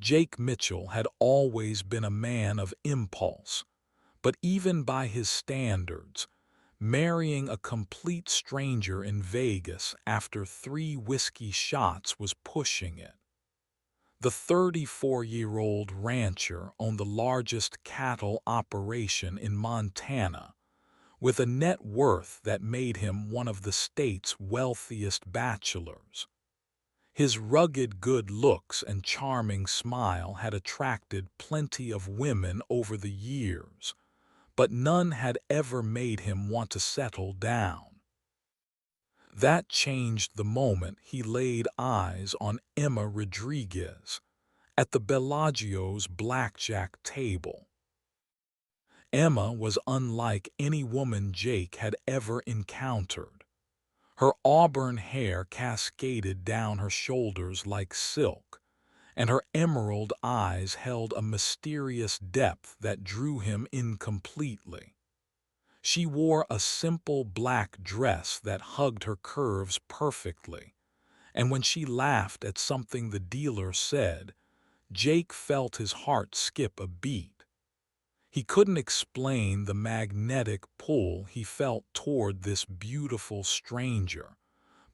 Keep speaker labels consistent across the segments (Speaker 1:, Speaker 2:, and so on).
Speaker 1: Jake Mitchell had always been a man of impulse, but even by his standards, marrying a complete stranger in Vegas after 3 whiskey shots was pushing it. The 34-year-old rancher owned the largest cattle operation in Montana, with a net worth that made him one of the state's wealthiest bachelors. His rugged good looks and charming smile had attracted plenty of women over the years, but none had ever made him want to settle down. That changed the moment he laid eyes on Emma Rodriguez at the Bellagio's blackjack table. Emma was unlike any woman Jake had ever encountered. Her auburn hair cascaded down her shoulders like silk, and her emerald eyes held a mysterious depth that drew him in completely. She wore a simple black dress that hugged her curves perfectly, and when she laughed at something the dealer said, Jake felt his heart skip a beat. He couldn't explain the magnetic pull he felt toward this beautiful stranger,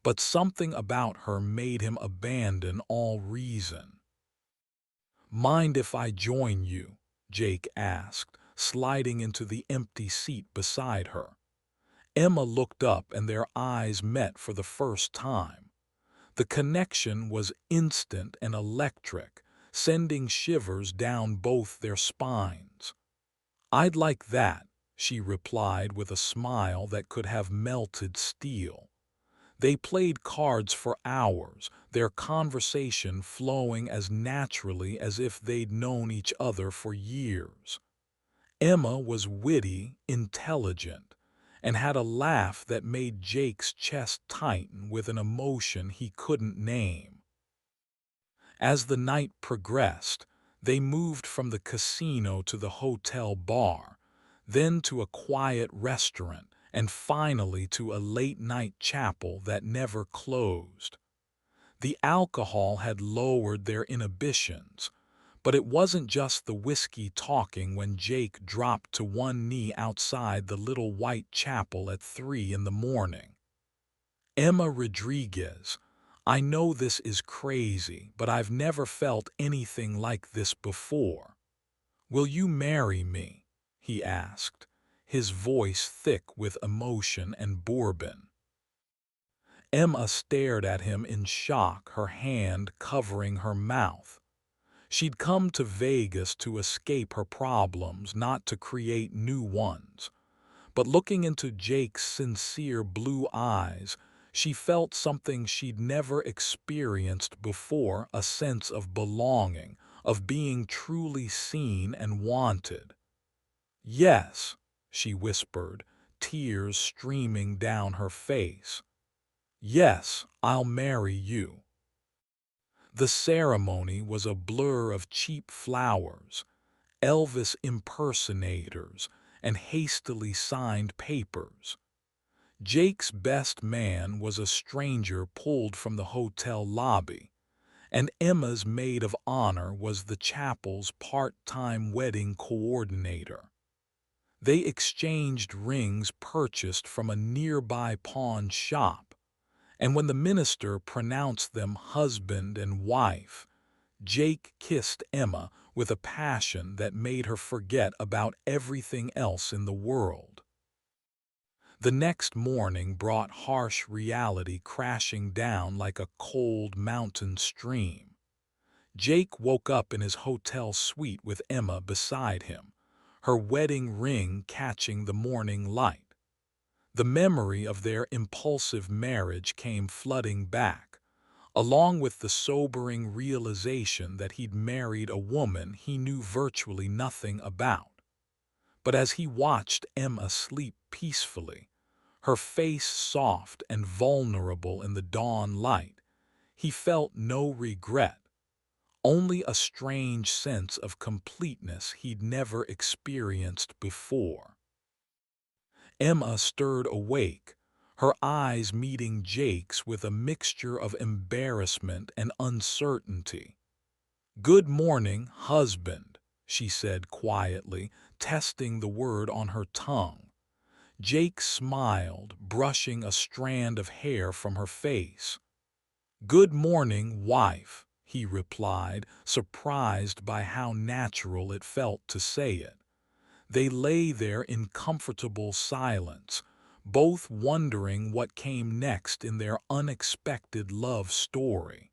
Speaker 1: but something about her made him abandon all reason. "Mind if I join you?" Jake asked, sliding into the empty seat beside her. Emma looked up and their eyes met for the first time. The connection was instant and electric, sending shivers down both their spines. "I'd like that," she replied with a smile that could have melted steel. They played cards for hours, their conversation flowing as naturally as if they'd known each other for years. Emma was witty, intelligent, and had a laugh that made Jake's chest tighten with an emotion he couldn't name. As the night progressed, they moved from the casino to the hotel bar, then to a quiet restaurant, and finally to a late-night chapel that never closed. The alcohol had lowered their inhibitions, but it wasn't just the whiskey talking when Jake dropped to one knee outside the little white chapel at 3 in the morning. "Emma Rodriguez, I know this is crazy, but I've never felt anything like this before. Will you marry me?" he asked, his voice thick with emotion and bourbon. Emma stared at him in shock, her hand covering her mouth. She'd come to Vegas to escape her problems, not to create new ones. But looking into Jake's sincere blue eyes, she felt something she'd never experienced before, a sense of belonging, of being truly seen and wanted. "Yes," she whispered, tears streaming down her face. "Yes, I'll marry you." The ceremony was a blur of cheap flowers, Elvis impersonators, and hastily signed papers. Jake's best man was a stranger pulled from the hotel lobby, and Emma's maid of honor was the chapel's part-time wedding coordinator. They exchanged rings purchased from a nearby pawn shop, and when the minister pronounced them husband and wife, Jake kissed Emma with a passion that made her forget about everything else in the world. The next morning brought harsh reality crashing down like a cold mountain stream. Jake woke up in his hotel suite with Emma beside him, her wedding ring catching the morning light. The memory of their impulsive marriage came flooding back, along with the sobering realization that he'd married a woman he knew virtually nothing about. But as he watched Emma sleep peacefully, her face soft and vulnerable in the dawn light, he felt no regret, only a strange sense of completeness he'd never experienced before. Emma stirred awake, her eyes meeting Jake's with a mixture of embarrassment and uncertainty. "Good morning, husband," she said quietly, testing the word on her tongue. Jake smiled, brushing a strand of hair from her face. "Good morning, wife," he replied, surprised by how natural it felt to say it. They lay there in comfortable silence, both wondering what came next in their unexpected love story.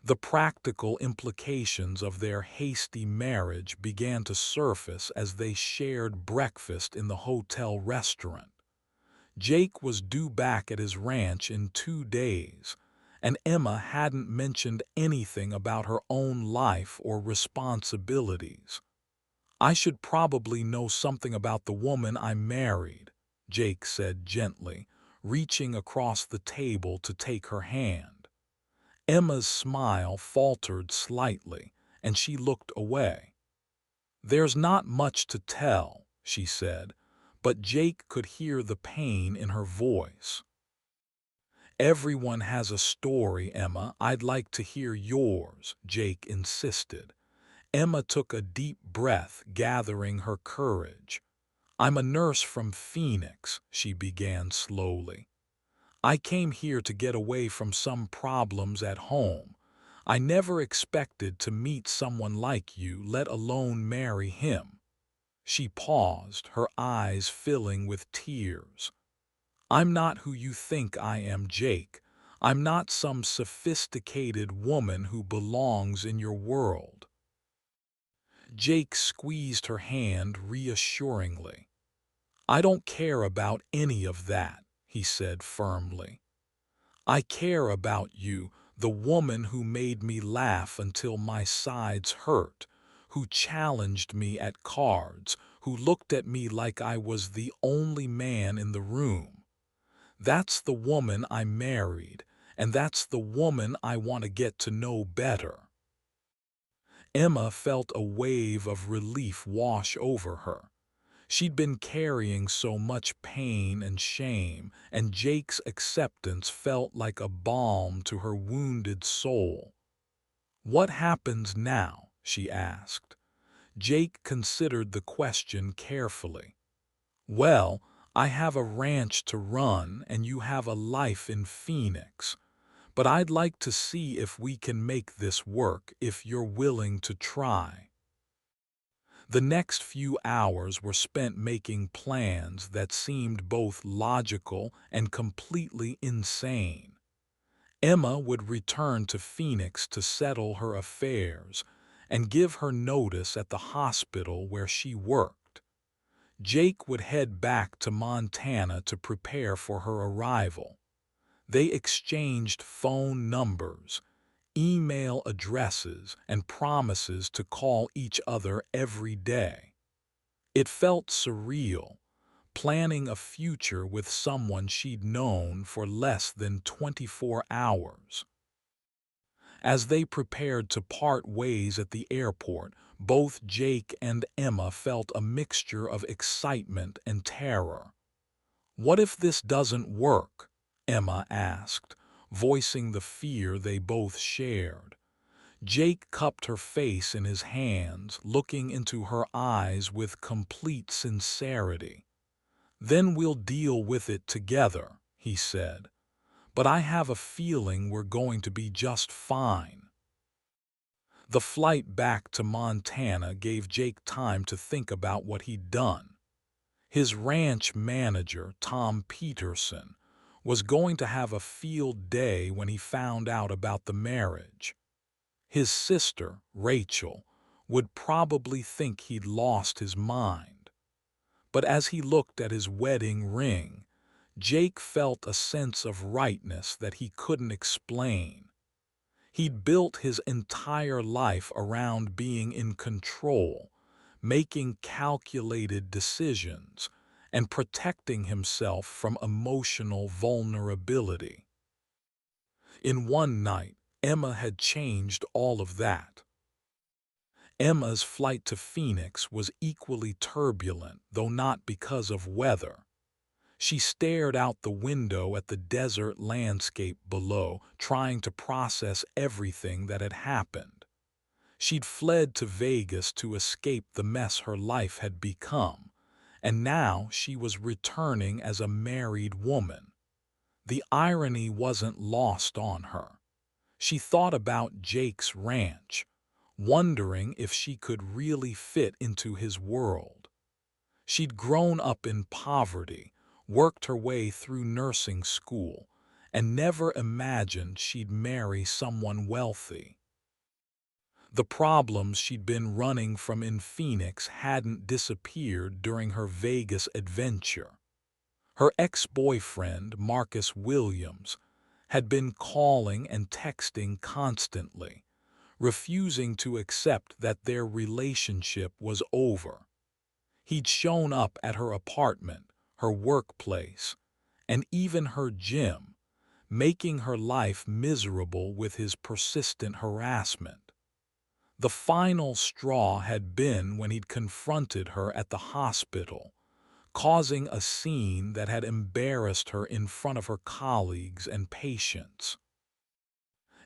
Speaker 1: The practical implications of their hasty marriage began to surface as they shared breakfast in the hotel restaurant. Jake was due back at his ranch in 2 days, and Emma hadn't mentioned anything about her own life or responsibilities. "I should probably know something about the woman I married," Jake said gently, reaching across the table to take her hand. Emma's smile faltered slightly, and she looked away. "There's not much to tell," she said, but Jake could hear the pain in her voice. "Everyone has a story, Emma. I'd like to hear yours," Jake insisted. Emma took a deep breath, gathering her courage. "I'm a nurse from Phoenix," she began slowly. "I came here to get away from some problems at home. I never expected to meet someone like you, let alone marry him." She paused, her eyes filling with tears. "I'm not who you think I am, Jake. I'm not some sophisticated woman who belongs in your world." Jake squeezed her hand reassuringly. "I don't care about any of that," he said firmly. "I care about you, the woman who made me laugh until my sides hurt, who challenged me at cards, who looked at me like I was the only man in the room. That's the woman I married, and that's the woman I want to get to know better." Emma felt a wave of relief wash over her. She'd been carrying so much pain and shame, and Jake's acceptance felt like a balm to her wounded soul. "What happens now?" she asked. Jake considered the question carefully. "Well, I have a ranch to run and you have a life in Phoenix. But I'd like to see if we can make this work, if you're willing to try." The next few hours were spent making plans that seemed both logical and completely insane. Emma would return to Phoenix to settle her affairs and give her notice at the hospital where she worked. Jake would head back to Montana to prepare for her arrival. They exchanged phone numbers, email addresses, and promises to call each other every day. It felt surreal, planning a future with someone she'd known for less than 24 hours. As they prepared to part ways at the airport, both Jake and Emma felt a mixture of excitement and terror. "What if this doesn't work?" Emma asked, voicing the fear they both shared. Jake cupped her face in his hands, looking into her eyes with complete sincerity. "Then we'll deal with it together," he said. "But I have a feeling we're going to be just fine." The flight back to Montana gave Jake time to think about what he'd done. His ranch manager, Tom Peterson, was going to have a field day when he found out about the marriage. His sister, Rachel, would probably think he'd lost his mind. But as he looked at his wedding ring, Jake felt a sense of rightness that he couldn't explain. He'd built his entire life around being in control, making calculated decisions, and protecting himself from emotional vulnerability. In one night, Emma had changed all of that. Emma's flight to Phoenix was equally turbulent, though not because of weather. She stared out the window at the desert landscape below, trying to process everything that had happened. She'd fled to Vegas to escape the mess her life had become, and now she was returning as a married woman. The irony wasn't lost on her. She thought about Jake's ranch, wondering if she could really fit into his world. She'd grown up in poverty, worked her way through nursing school, and never imagined she'd marry someone wealthy. The problems she'd been running from in Phoenix hadn't disappeared during her Vegas adventure. Her ex-boyfriend, Marcus Williams, had been calling and texting constantly, refusing to accept that their relationship was over. He'd shown up at her apartment, her workplace, and even her gym, making her life miserable with his persistent harassment. The final straw had been when he'd confronted her at the hospital, causing a scene that had embarrassed her in front of her colleagues and patients.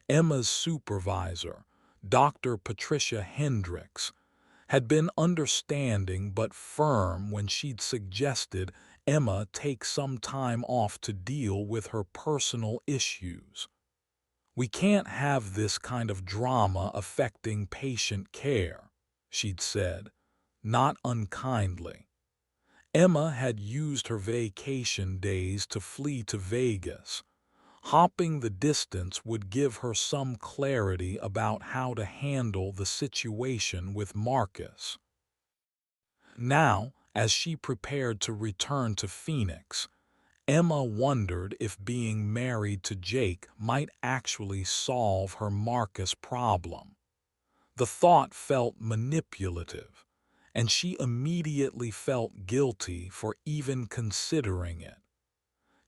Speaker 1: Emma's supervisor, Dr. Patricia Hendricks, had been understanding but firm when she'd suggested Emma take some time off to deal with her personal issues. "We can't have this kind of drama affecting patient care," she'd said, not unkindly. Emma had used her vacation days to flee to Vegas. Hopping the distance would give her some clarity about how to handle the situation with Marcus. Now, as she prepared to return to Phoenix, Emma wondered if being married to Jake might actually solve her Marcus problem. The thought felt manipulative, and she immediately felt guilty for even considering it.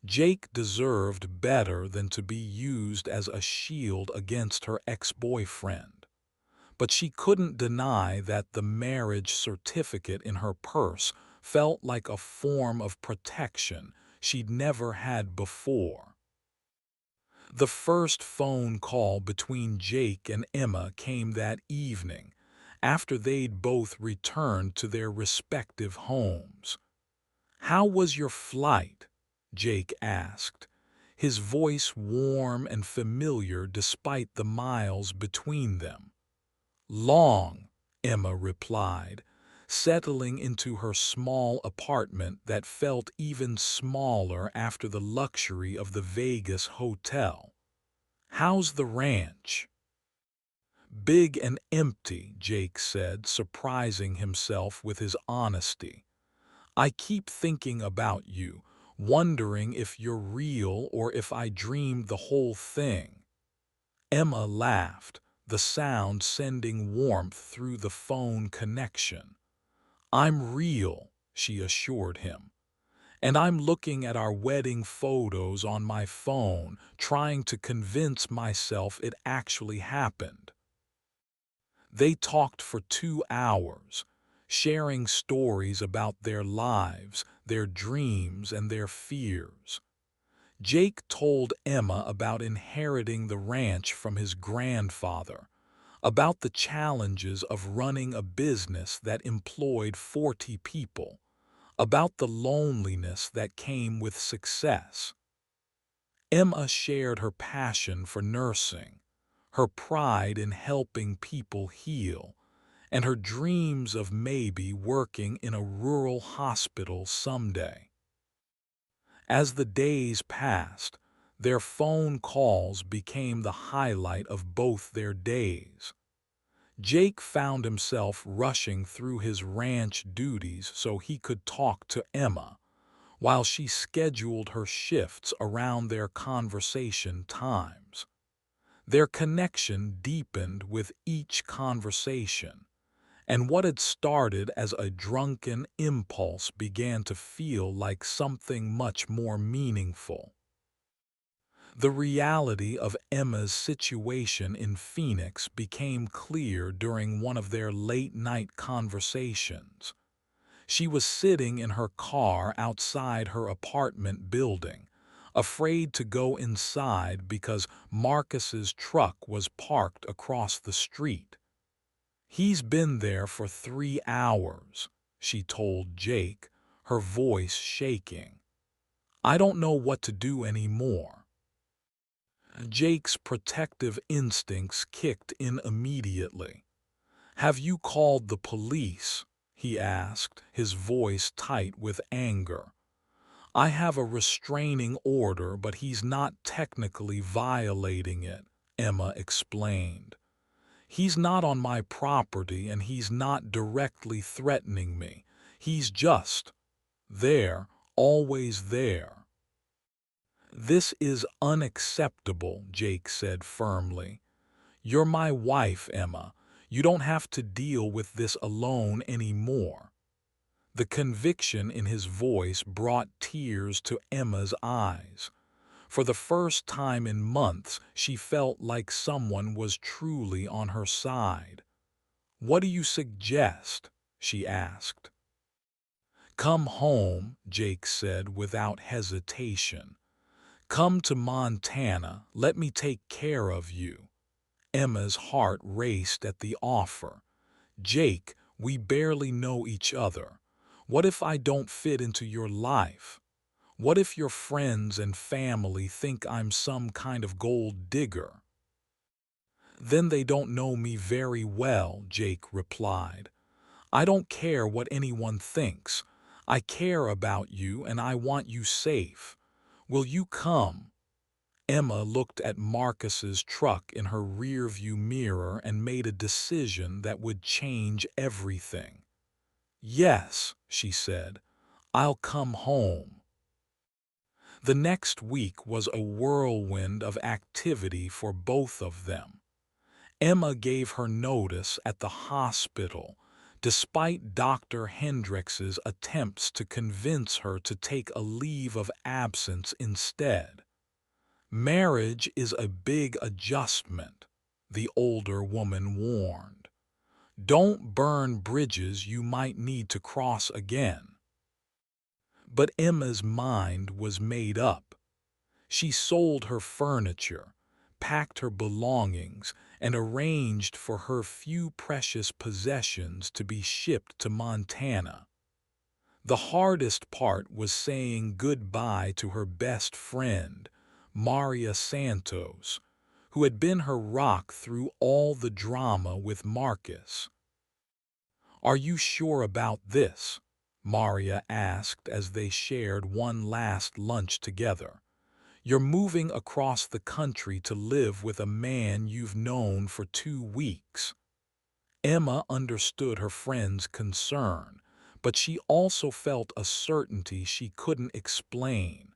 Speaker 1: Jake deserved better than to be used as a shield against her ex-boyfriend. But she couldn't deny that the marriage certificate in her purse felt like a form of protection she'd never had before. The first phone call between Jake and Emma came that evening, after they'd both returned to their respective homes. "How was your flight?" Jake asked, his voice warm and familiar despite the miles between them. "Long," Emma replied, settling into her small apartment that felt even smaller after the luxury of the Vegas hotel. "How's the ranch?" "Big and empty," Jake said, surprising himself with his honesty. "I keep thinking about you, wondering if you're real or if I dreamed the whole thing." Emma laughed, the sound sending warmth through the phone connection. "I'm real," she assured him. "And I'm looking at our wedding photos on my phone, trying to convince myself it actually happened." They talked for 2 hours, sharing stories about their lives, their dreams, and their fears. Jake told Emma about inheriting the ranch from his grandfather, about the challenges of running a business that employed 40 people, about the loneliness that came with success. Emma shared her passion for nursing, her pride in helping people heal, and her dreams of maybe working in a rural hospital someday. As the days passed, their phone calls became the highlight of both their days. Jake found himself rushing through his ranch duties so he could talk to Emma, while she scheduled her shifts around their conversation times. Their connection deepened with each conversation, and what had started as a drunken impulse began to feel like something much more meaningful. The reality of Emma's situation in Phoenix became clear during one of their late-night conversations. She was sitting in her car outside her apartment building, afraid to go inside because Marcus's truck was parked across the street. He's been there for 3 hours, she told Jake, her voice shaking. I don't know what to do anymore. Jake's protective instincts kicked in immediately. Have you called the police? He asked, his voice tight with anger. I have a restraining order, but he's not technically violating it, Emma explained. He's not on my property and he's not directly threatening me. He's just there, always there. This is unacceptable, Jake said firmly. You're my wife, Emma. You don't have to deal with this alone anymore. The conviction in his voice brought tears to Emma's eyes. For the first time in months, she felt like someone was truly on her side. What do you suggest? She asked. Come home, Jake said without hesitation. Come to Montana, let me take care of you. Emma's heart raced at the offer. Jake, we barely know each other. What if I don't fit into your life? What if your friends and family think I'm some kind of gold digger? Then they don't know me very well, Jake replied. I don't care what anyone thinks. I care about you and I want you safe. Will you come? Emma looked at Marcus's truck in her rearview mirror and made a decision that would change everything. Yes, she said, I'll come home. The next week was a whirlwind of activity for both of them. Emma gave her notice at the hospital, despite Dr. Hendrix's attempts to convince her to take a leave of absence instead. Marriage is a big adjustment, the older woman warned. Don't burn bridges you might need to cross again. But Emma's mind was made up. She sold her furniture, packed her belongings, and arranged for her few precious possessions to be shipped to Montana. The hardest part was saying goodbye to her best friend, Maria Santos, who had been her rock through all the drama with Marcus. Are you sure about this? Maria asked as they shared one last lunch together. You're moving across the country to live with a man you've known for 2 weeks. Emma understood her friend's concern, but she also felt a certainty she couldn't explain.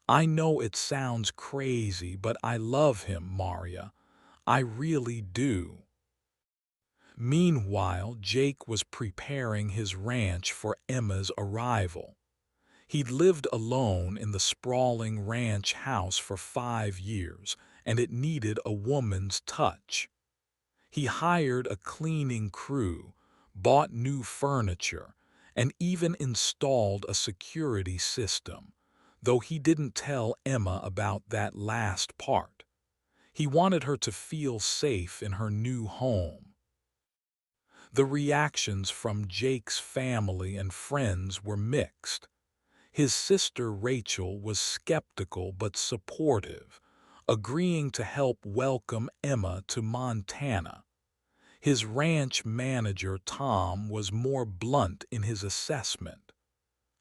Speaker 1: I know it sounds crazy, but I love him, Maria. I really do. Meanwhile, Jake was preparing his ranch for Emma's arrival. He'd lived alone in the sprawling ranch house for 5 years, and it needed a woman's touch. He hired a cleaning crew, bought new furniture, and even installed a security system, though he didn't tell Emma about that last part. He wanted her to feel safe in her new home. The reactions from Jake's family and friends were mixed. His sister Rachel was skeptical but supportive, agreeing to help welcome Emma to Montana. His ranch manager Tom was more blunt in his assessment.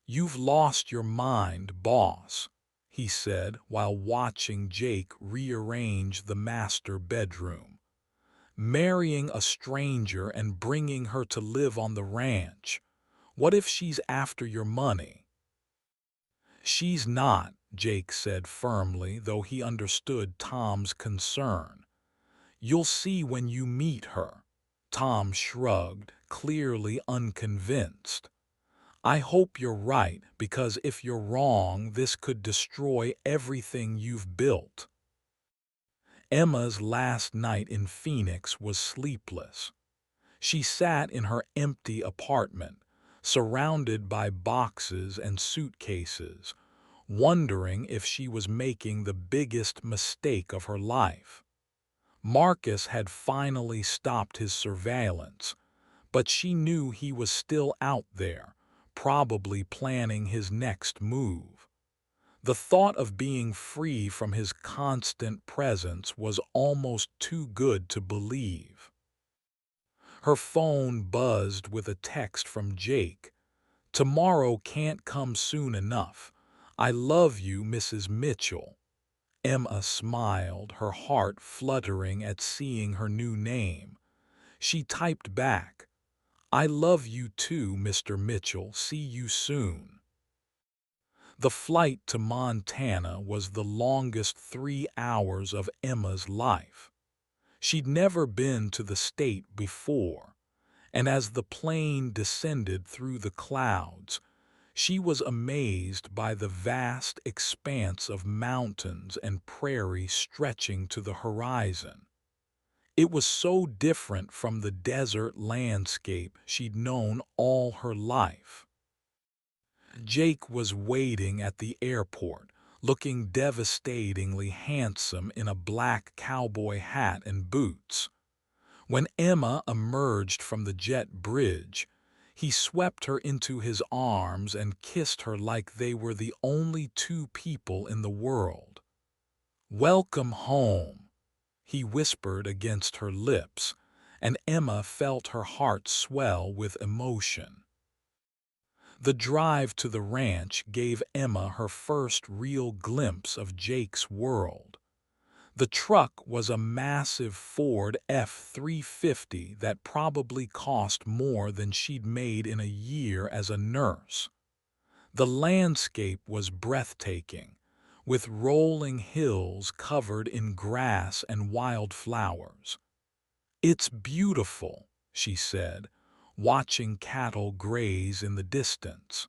Speaker 1: You've lost your mind, boss, he said while watching Jake rearrange the master bedroom. Marrying a stranger and bringing her to live on the ranch. What if she's after your money? She's not, Jake said firmly, though he understood Tom's concern. You'll see when you meet her. Tom shrugged, clearly unconvinced. I hope you're right, because if you're wrong, this could destroy everything you've built. Emma's last night in Phoenix was sleepless. She sat in her empty apartment, surrounded by boxes and suitcases, wondering if she was making the biggest mistake of her life. Marcus had finally stopped his surveillance, but she knew he was still out there, probably planning his next move. The thought of being free from his constant presence was almost too good to believe. Her phone buzzed with a text from Jake. "Tomorrow can't come soon enough. I love you, Mrs. Mitchell." Emma smiled, her heart fluttering at seeing her new name. She typed back, "I love you too, Mr. Mitchell. See you soon." The flight to Montana was the longest 3 hours of Emma's life. She'd never been to the state before, and as the plane descended through the clouds, she was amazed by the vast expanse of mountains and prairie stretching to the horizon. It was so different from the desert landscape she'd known all her life. Jake was waiting at the airport, looking devastatingly handsome in a black cowboy hat and boots. When Emma emerged from the jet bridge, he swept her into his arms and kissed her like they were the only two people in the world. "Welcome home," he whispered against her lips, and Emma felt her heart swell with emotion. The drive to the ranch gave Emma her first real glimpse of Jake's world. The truck was a massive Ford F-350 that probably cost more than she'd made in a year as a nurse. The landscape was breathtaking, with rolling hills covered in grass and wildflowers. "It's beautiful," she said, watching cattle graze in the distance.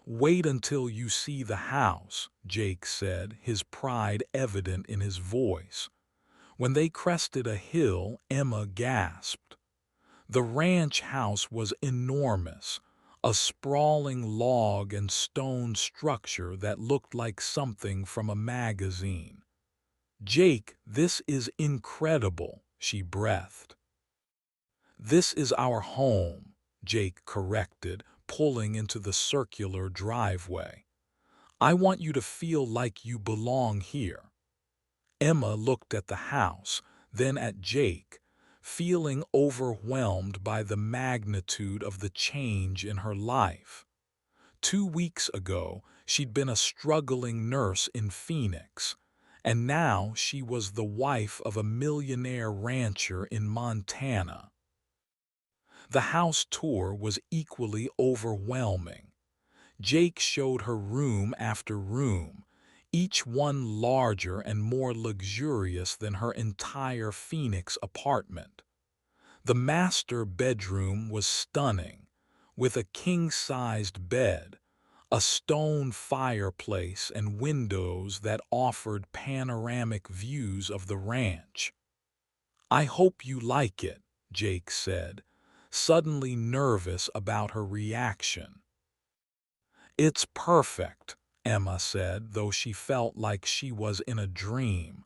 Speaker 1: "Wait until you see the house," Jake said, his pride evident in his voice. When they crested a hill, Emma gasped. The ranch house was enormous, a sprawling log and stone structure that looked like something from a magazine. "Jake, this is incredible," she breathed. "This is our home," Jake corrected, pulling into the circular driveway. "I want you to feel like you belong here." Emma looked at the house, then at Jake, feeling overwhelmed by the magnitude of the change in her life. 2 weeks ago, she'd been a struggling nurse in Phoenix, and now she was the wife of a millionaire rancher in Montana. The house tour was equally overwhelming. Jake showed her room after room, each one larger and more luxurious than her entire Phoenix apartment. The master bedroom was stunning, with a king-sized bed, a stone fireplace, and windows that offered panoramic views of the ranch. "I hope you like it," Jake said, suddenly nervous about her reaction. "It's perfect," Emma said, though she felt like she was in a dream.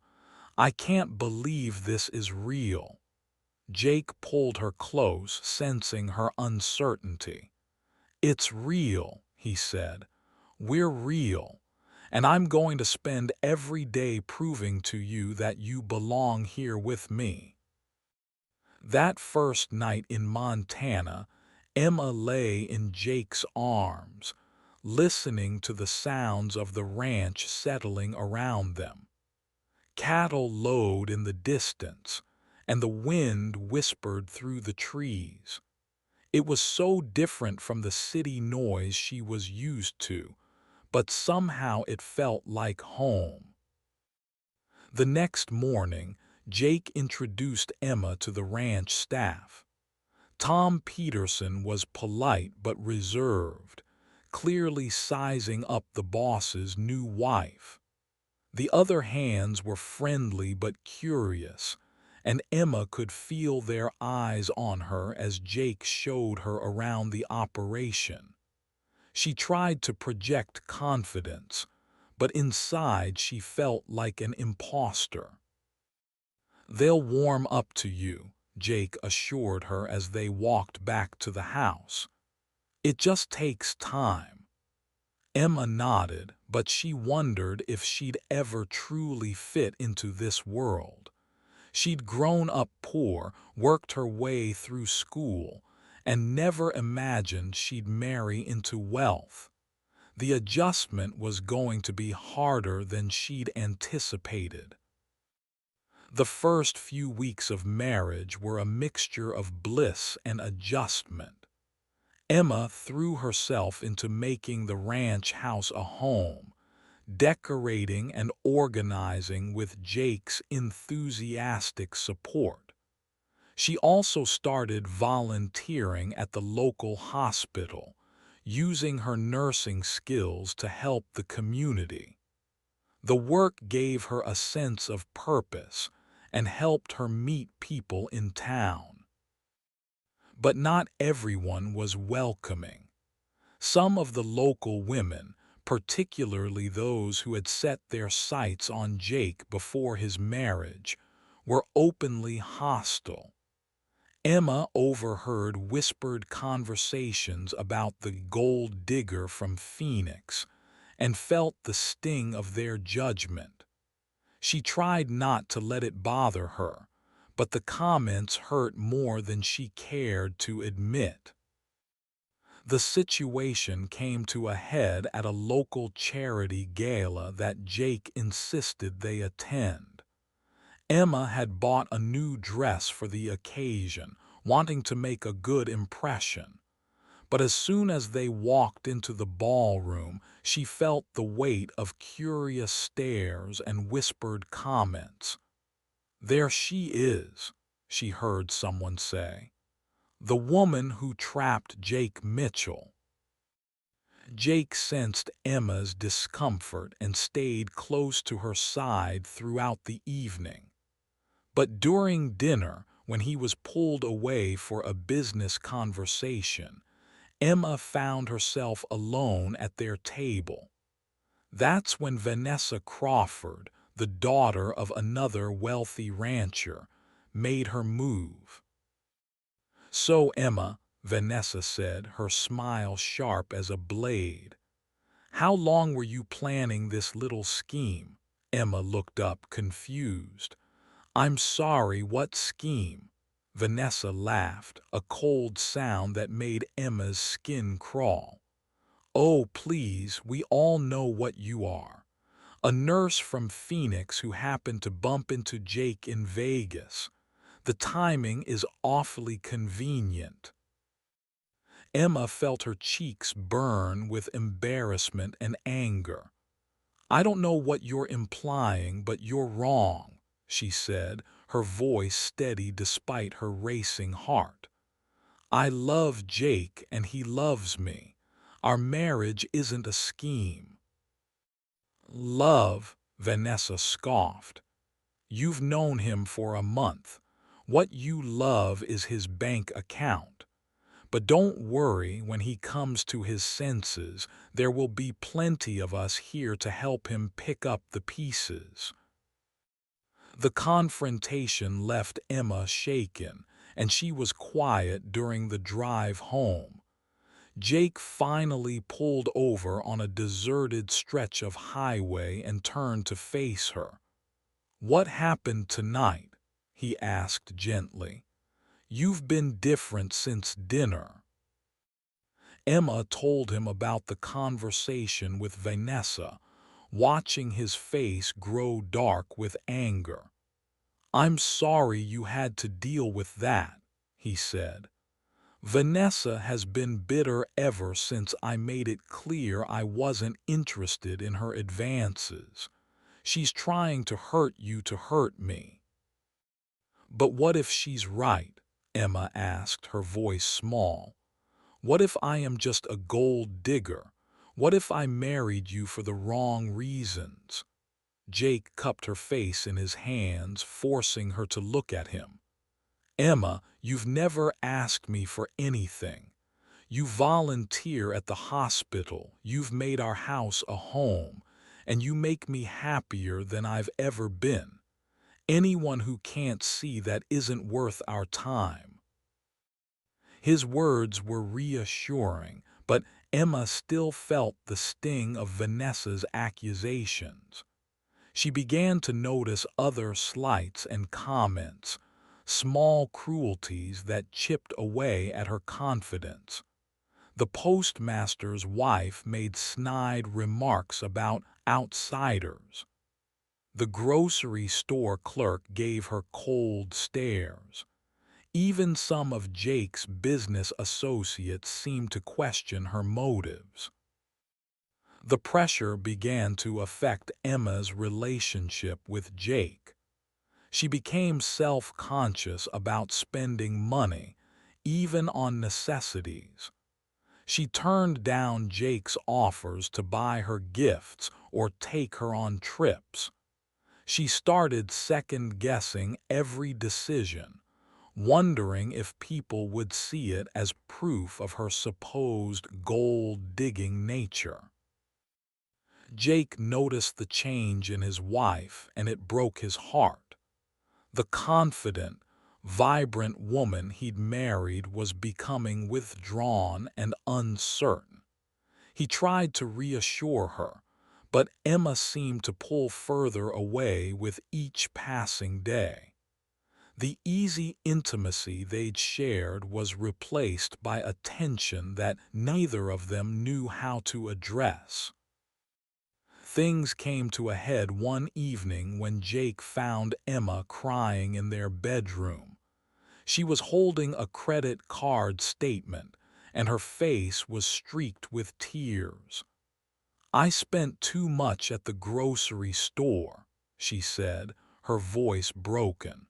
Speaker 1: "I can't believe this is real." Jake pulled her close, sensing her uncertainty. "It's real," he said. "We're real, and I'm going to spend every day proving to you that you belong here with me." That first night in Montana, Emma lay in Jake's arms, listening to the sounds of the ranch settling around them. Cattle lowed in the distance, and the wind whispered through the trees. It was so different from the city noise she was used to, but somehow it felt like home. The next morning, Jake introduced Emma to the ranch staff. Tom Peterson was polite but reserved, clearly sizing up the boss's new wife. The other hands were friendly but curious, and Emma could feel their eyes on her as Jake showed her around the operation. She tried to project confidence, but inside she felt like an imposter. They'll warm up to you, Jake assured her as they walked back to the house. It just takes time. Emma nodded, but she wondered if she'd ever truly fit into this world. She'd grown up poor, worked her way through school, and never imagined she'd marry into wealth. The adjustment was going to be harder than she'd anticipated. The first few weeks of marriage were a mixture of bliss and adjustment. Emma threw herself into making the ranch house a home, decorating and organizing with Jake's enthusiastic support. She also started volunteering at the local hospital, using her nursing skills to help the community. The work gave her a sense of purpose and helped her meet people in town. But not everyone was welcoming. Some of the local women, particularly those who had set their sights on Jake before his marriage, were openly hostile. Emma overheard whispered conversations about the gold digger from Phoenix and felt the sting of their judgment. She tried not to let it bother her, but the comments hurt more than she cared to admit. The situation came to a head at a local charity gala that Jake insisted they attend. Emma had bought a new dress for the occasion, wanting to make a good impression. But as soon as they walked into the ballroom, she felt the weight of curious stares and whispered comments. "There she is," she heard someone say. "The woman who trapped Jake Mitchell." Jake sensed Emma's discomfort and stayed close to her side throughout the evening. But during dinner, when he was pulled away for a business conversation, Emma found herself alone at their table. That's when Vanessa Crawford, the daughter of another wealthy rancher, made her move. "So, Emma," Vanessa said, her smile sharp as a blade, "how long were you planning this little scheme?" Emma looked up, confused. "I'm sorry, what scheme?" Vanessa laughed, a cold sound that made Emma's skin crawl. "Oh, please, we all know what you are. A nurse from Phoenix who happened to bump into Jake in Vegas. The timing is awfully convenient." Emma felt her cheeks burn with embarrassment and anger. "I don't know what you're implying, but you're wrong," she said, her voice steady despite her racing heart. "I love Jake and he loves me. Our marriage isn't a scheme." "Love?" Vanessa scoffed. "You've known him for a month. What you love is his bank account. But don't worry, when he comes to his senses, there will be plenty of us here to help him pick up the pieces." The confrontation left Emma shaken, and she was quiet during the drive home. Jake finally pulled over on a deserted stretch of highway and turned to face her. "What happened tonight?" he asked gently. "You've been different since dinner." Emma told him about the conversation with Vanessa, watching his face grow dark with anger. "I'm sorry you had to deal with that," he said. "Vanessa has been bitter ever since I made it clear I wasn't interested in her advances. She's trying to hurt you to hurt me." "But what if she's right?" Emma asked, her voice small. "What if I am just a gold digger? What if I married you for the wrong reasons?" Jake cupped her face in his hands, forcing her to look at him. "Emma, you've never asked me for anything. You volunteer at the hospital, you've made our house a home, and you make me happier than I've ever been. Anyone who can't see that isn't worth our time." His words were reassuring, but Emma still felt the sting of Vanessa's accusations. She began to notice other slights and comments, small cruelties that chipped away at her confidence. The postmaster's wife made snide remarks about outsiders. The grocery store clerk gave her cold stares. Even some of Jake's business associates seemed to question her motives. The pressure began to affect Emma's relationship with Jake. She became self-conscious about spending money, even on necessities. She turned down Jake's offers to buy her gifts or take her on trips. She started second-guessing every decision, wondering if people would see it as proof of her supposed gold-digging nature. Jake noticed the change in his wife, and it broke his heart. The confident, vibrant woman he'd married was becoming withdrawn and uncertain. He tried to reassure her, but Emma seemed to pull further away with each passing day. The easy intimacy they'd shared was replaced by a tension that neither of them knew how to address. Things came to a head one evening when Jake found Emma crying in their bedroom. She was holding a credit card statement, and her face was streaked with tears. "I spent too much at the grocery store," she said, her voice broken.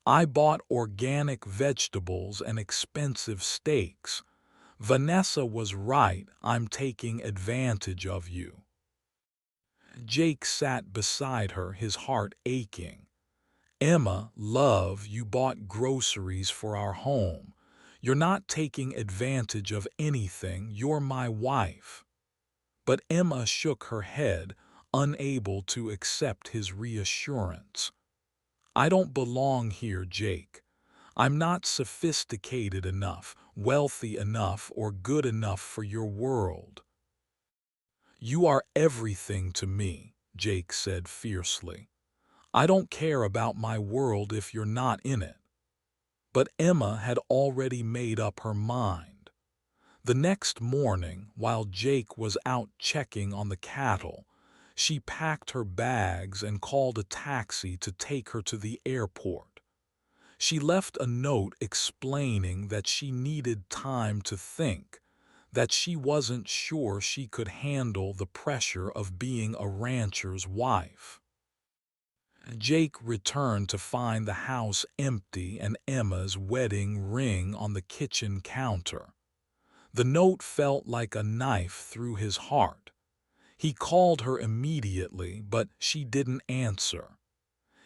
Speaker 1: "I bought organic vegetables and expensive steaks. Vanessa was right, I'm taking advantage of you." Jake sat beside her, his heart aching. "Emma, love, you bought groceries for our home. You're not taking advantage of anything, you're my wife." But Emma shook her head, unable to accept his reassurance. "I don't belong here, Jake. I'm not sophisticated enough, wealthy enough, or good enough for your world." "You are everything to me," Jake said fiercely. "I don't care about my world if you're not in it." But Emma had already made up her mind. The next morning, while Jake was out checking on the cattle, she packed her bags and called a taxi to take her to the airport. She left a note explaining that she needed time to think, that she wasn't sure she could handle the pressure of being a rancher's wife. Jake returned to find the house empty and Emma's wedding ring on the kitchen counter. The note felt like a knife through his heart. He called her immediately, but she didn't answer.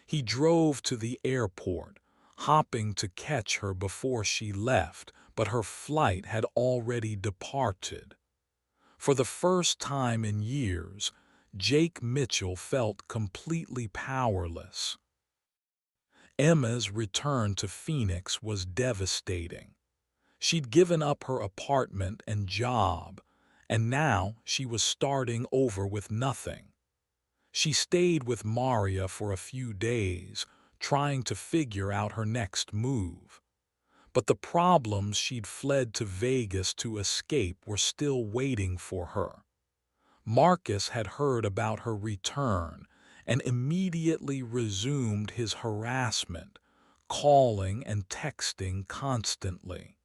Speaker 1: He drove to the airport, hoping to catch her before she left, but her flight had already departed. For the first time in years, Jake Mitchell felt completely powerless. Emma's return to Phoenix was devastating. She'd given up her apartment and job, and now she was starting over with nothing. She stayed with Maria for a few days, trying to figure out her next move. But the problems she'd fled to Vegas to escape were still waiting for her. Marcus had heard about her return and immediately resumed his harassment, calling and texting constantly.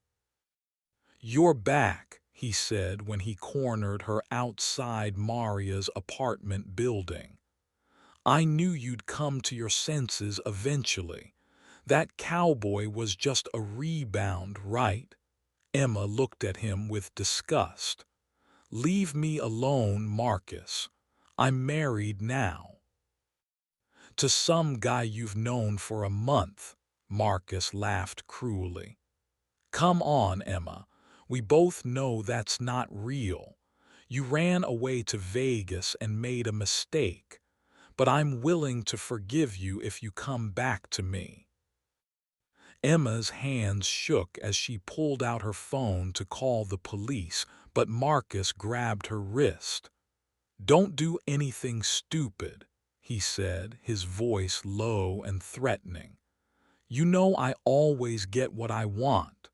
Speaker 1: "You're back," he said when he cornered her outside Maria's apartment building. "I knew you'd come to your senses eventually. That cowboy was just a rebound, right?" Emma looked at him with disgust. "Leave me alone, Marcus. I'm married now." "To some guy you've known for a month," Marcus laughed cruelly. "Come on, Emma. We both know that's not real. You ran away to Vegas and made a mistake. but I'm willing to forgive you if you come back to me." Emma's hands shook as she pulled out her phone to call the police, but Marcus grabbed her wrist. "Don't do anything stupid," he said, his voice low and threatening. "You know I always get what I want."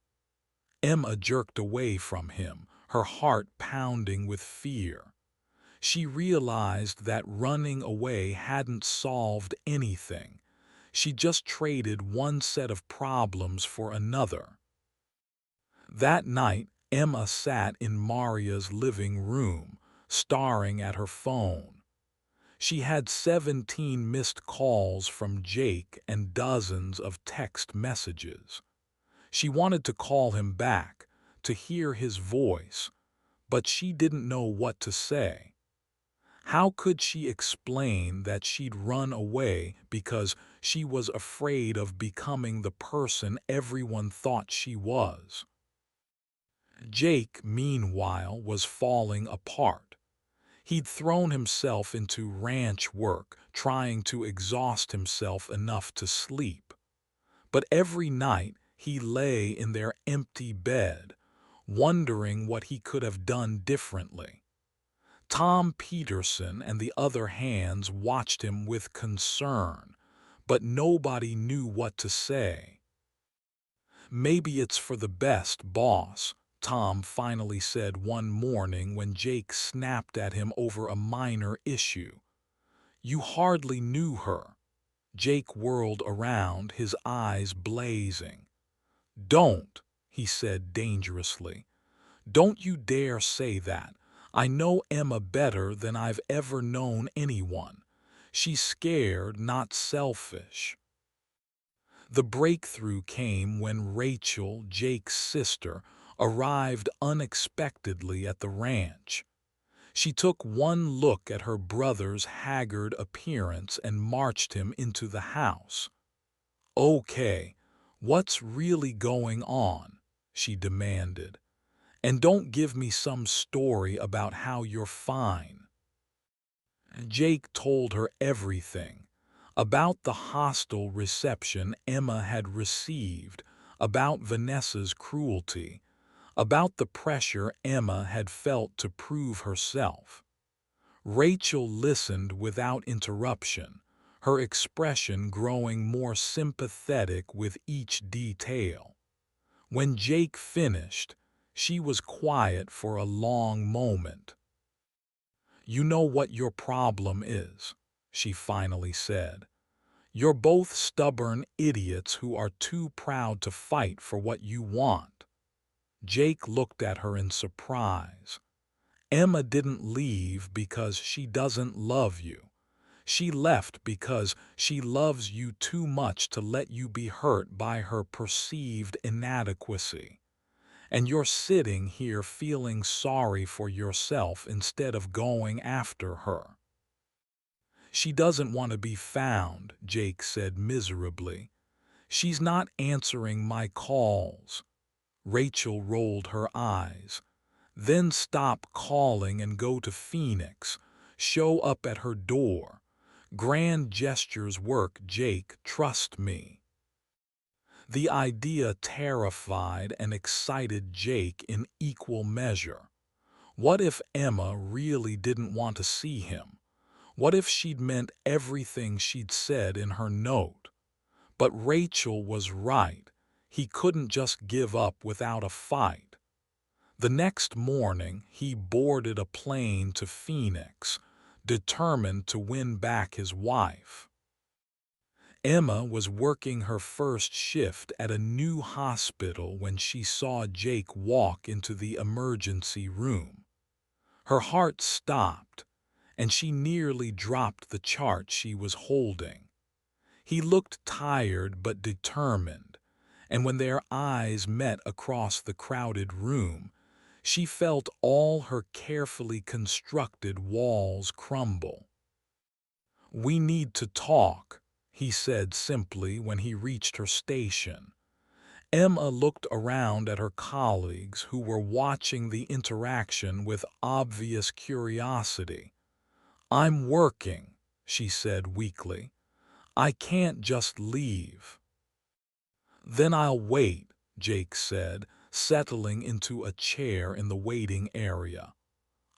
Speaker 1: Emma jerked away from him, her heart pounding with fear. She realized that running away hadn't solved anything. She just traded one set of problems for another. That night, Emma sat in Maria's living room, staring at her phone. She had 17 missed calls from Jake and dozens of text messages. She wanted to call him back, to hear his voice, but she didn't know what to say. How could she explain that she'd run away because she was afraid of becoming the person everyone thought she was? Jake, meanwhile, was falling apart. He'd thrown himself into ranch work, trying to exhaust himself enough to sleep. But every night he lay in their empty bed, wondering what he could have done differently. Tom Peterson and the other hands watched him with concern, but nobody knew what to say. "Maybe it's for the best, boss," Tom finally said one morning when Jake snapped at him over a minor issue. "You hardly knew her." Jake whirled around, his eyes blazing. "Don't," he said dangerously. "Don't you dare say that. I know Emma better than I've ever known anyone. She's scared, not selfish." The breakthrough came when Rachel, Jake's sister, arrived unexpectedly at the ranch. She took one look at her brother's haggard appearance and marched him into the house. "Okay, what's really going on?" she demanded. "And don't give me some story about how you're fine." Jake told her everything. About the hostile reception Emma had received, about Vanessa's cruelty, about the pressure Emma had felt to prove herself. Rachel listened without interruption, her expression growing more sympathetic with each detail. When Jake finished, she was quiet for a long moment. "You know what your problem is," she finally said. "You're both stubborn idiots who are too proud to fight for what you want." Jake looked at her in surprise. "Emma didn't leave because she doesn't love you. She left because she loves you too much to let you be hurt by her perceived inadequacy. And you're sitting here feeling sorry for yourself instead of going after her." "She doesn't want to be found," Jake said miserably. "She's not answering my calls." Rachel rolled her eyes. "Then stop calling and go to Phoenix. Show up at her door. Grand gestures work, Jake, trust me." The idea terrified and excited Jake in equal measure. What if Emma really didn't want to see him? What if she'd meant everything she'd said in her note? But Rachel was right. He couldn't just give up without a fight. The next morning, he boarded a plane to Phoenix, determined to win back his wife. Emma was working her first shift at a new hospital when she saw Jake walk into the emergency room. Her heart stopped, and she nearly dropped the chart she was holding. He looked tired but determined, and when their eyes met across the crowded room, she felt all her carefully constructed walls crumble. "We need to talk," he said simply when he reached her station. Emma looked around at her colleagues who were watching the interaction with obvious curiosity. "I'm working," she said weakly. I can't just leave. Then I'll wait, Jake said, settling into a chair in the waiting area.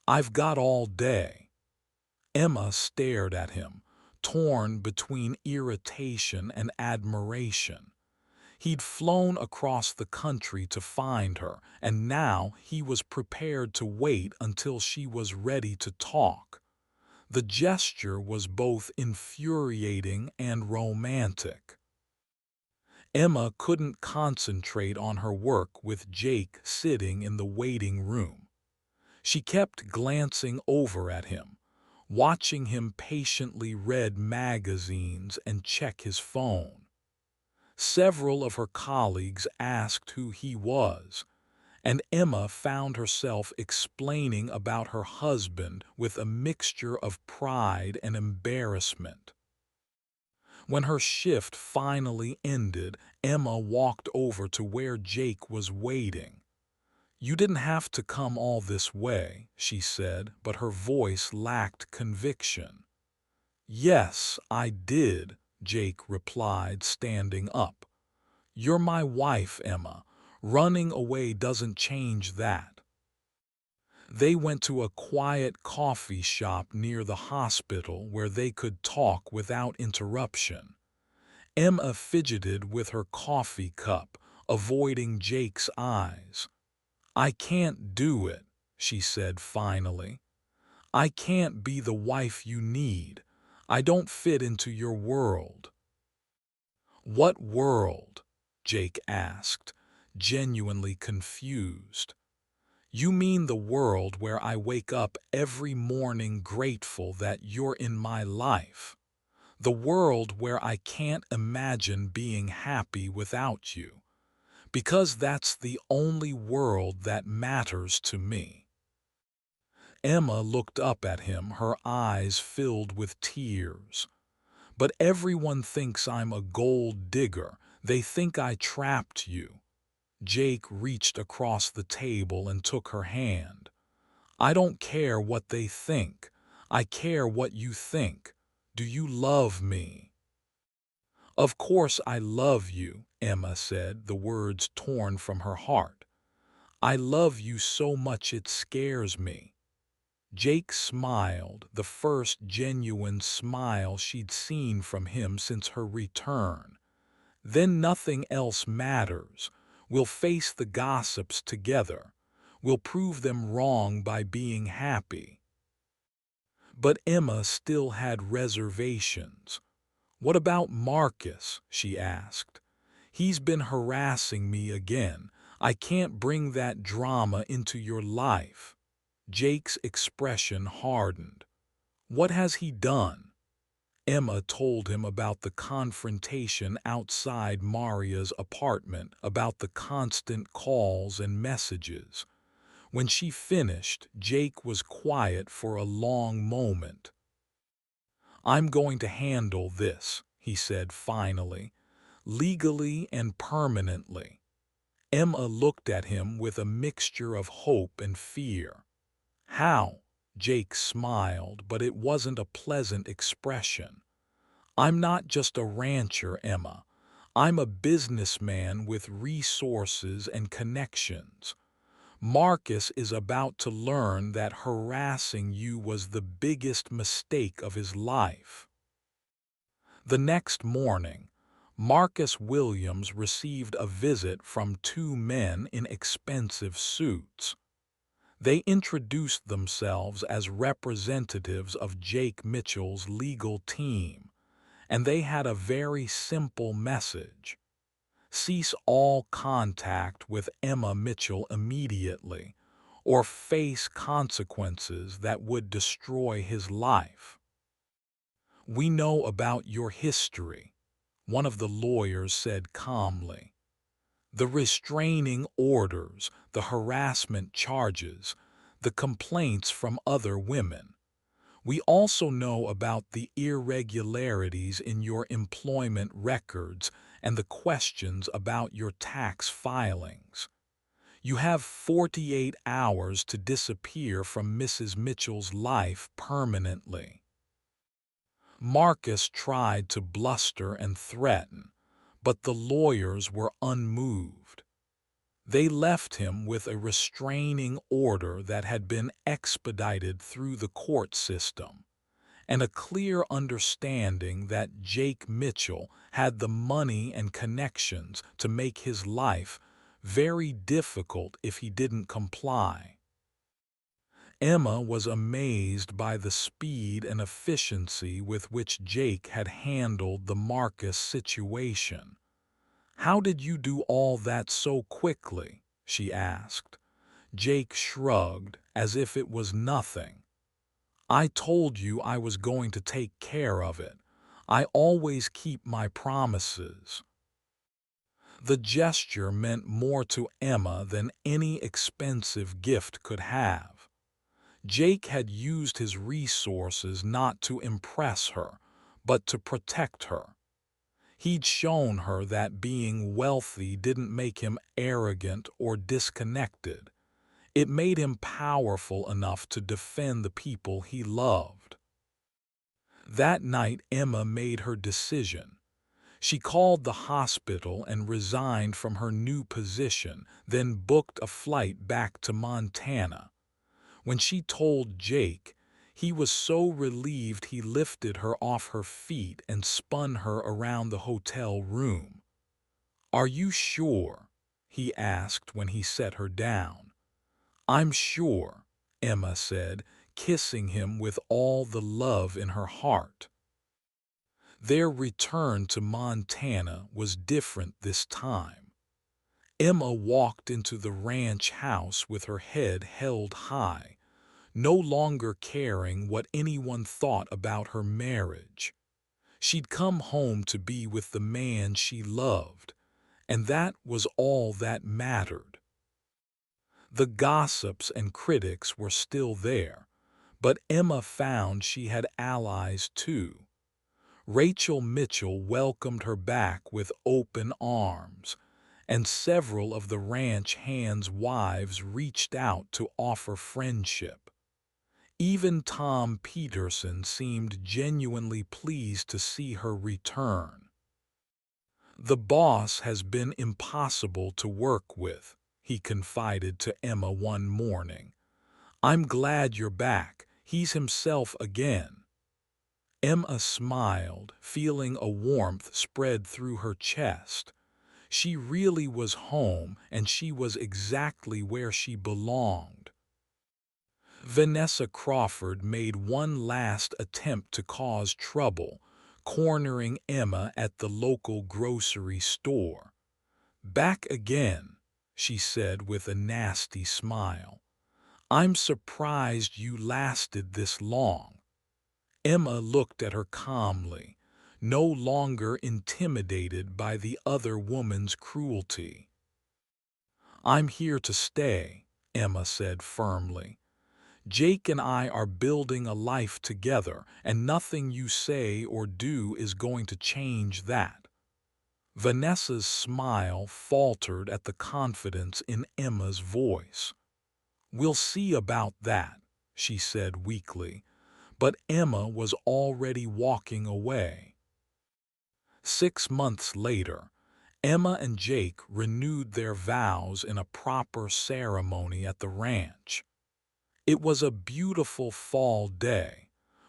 Speaker 1: I've got all day. Emma stared at him, torn between irritation and admiration. He'd flown across the country to find her, and now he was prepared to wait until she was ready to talk. The gesture was both infuriating and romantic. Emma couldn't concentrate on her work with Jake sitting in the waiting room. She kept glancing over at him, watching him patiently read magazines and check his phone. Several of her colleagues asked who he was, and Emma found herself explaining about her husband with a mixture of pride and embarrassment. When her shift finally ended, Emma walked over to where Jake was waiting. You didn't have to come all this way, she said, but her voice lacked conviction. Yes, I did, Jake replied, standing up. You're my wife, Emma. Running away doesn't change that. They went to a quiet coffee shop near the hospital where they could talk without interruption. Emma fidgeted with her coffee cup, avoiding Jake's eyes. I can't do it, she said finally. I can't be the wife you need. I don't fit into your world. What world? Jake asked, genuinely confused. You mean the world where I wake up every morning grateful that you're in my life. The world where I can't imagine being happy without you. Because that's the only world that matters to me. Emma looked up at him, her eyes filled with tears. But everyone thinks I'm a gold digger. They think I trapped you. Jake reached across the table and took her hand. I don't care what they think. I care what you think. Do you love me? Of course I love you, Emma said, the words torn from her heart. I love you so much it scares me. Jake smiled, the first genuine smile she'd seen from him since her return. Then nothing else matters. We'll face the gossips together. We'll prove them wrong by being happy. But Emma still had reservations. What about Marcus? She asked. He's been harassing me again. I can't bring that drama into your life. Jake's expression hardened. What has he done? Emma told him about the confrontation outside Maria's apartment, about the constant calls and messages. When she finished, Jake was quiet for a long moment. I'm going to handle this, he said finally, legally and permanently. Emma looked at him with a mixture of hope and fear. How? Jake smiled, but it wasn't a pleasant expression. I'm not just a rancher, Emma. I'm a businessman with resources and connections. Marcus is about to learn that harassing you was the biggest mistake of his life. The next morning, Marcus Williams received a visit from two men in expensive suits. They introduced themselves as representatives of Jake Mitchell's legal team, and they had a very simple message. Cease all contact with Emma Mitchell immediately, or face consequences that would destroy his life. We know about your history, one of the lawyers said calmly. The restraining orders, the harassment charges, the complaints from other women. We also know about the irregularities in your employment records and the questions about your tax filings. You have 48 hours to disappear from Mrs. Mitchell's life permanently. Marcus tried to bluster and threaten, but the lawyers were unmoved. They left him with a restraining order that had been expedited through the court system, and a clear understanding that Jake Mitchell had the money and connections to make his life very difficult if he didn't comply. Emma was amazed by the speed and efficiency with which Jake had handled the Marcus situation. "How did you do all that so quickly?" she asked. Jake shrugged as if it was nothing. "I told you I was going to take care of it. I always keep my promises." The gesture meant more to Emma than any expensive gift could have. Jake had used his resources not to impress her, but to protect her. He'd shown her that being wealthy didn't make him arrogant or disconnected. It made him powerful enough to defend the people he loved. That night, Emma made her decision. She called the hospital and resigned from her new position, then booked a flight back to Montana. When she told Jake, he was so relieved he lifted her off her feet and spun her around the hotel room. "Are you sure?" he asked when he set her down. "I'm sure," Emma said, kissing him with all the love in her heart. Their return to Montana was different this time. Emma walked into the ranch house with her head held high, no longer caring what anyone thought about her marriage. She'd come home to be with the man she loved, and that was all that mattered. The gossips and critics were still there, but Emma found she had allies too. Rachel Mitchell welcomed her back with open arms, and several of the ranch hands' wives reached out to offer friendship. Even Tom Peterson seemed genuinely pleased to see her return. "The boss has been impossible to work with," he confided to Emma one morning. "I'm glad you're back. He's himself again." Emma smiled, feeling a warmth spread through her chest. She really was home, and she was exactly where she belonged. Vanessa Crawford made one last attempt to cause trouble, cornering Emma at the local grocery store. "Back again," she said with a nasty smile. "I'm surprised you lasted this long." Emma looked at her calmly, no longer intimidated by the other woman's cruelty. "I'm here to stay," Emma said firmly. "Jake and I are building a life together, and nothing you say or do is going to change that." Vanessa's smile faltered at the confidence in Emma's voice. "We'll see about that," she said weakly, but Emma was already walking away. 6 months later, Emma and Jake renewed their vows in a proper ceremony at the ranch. It was a beautiful fall day,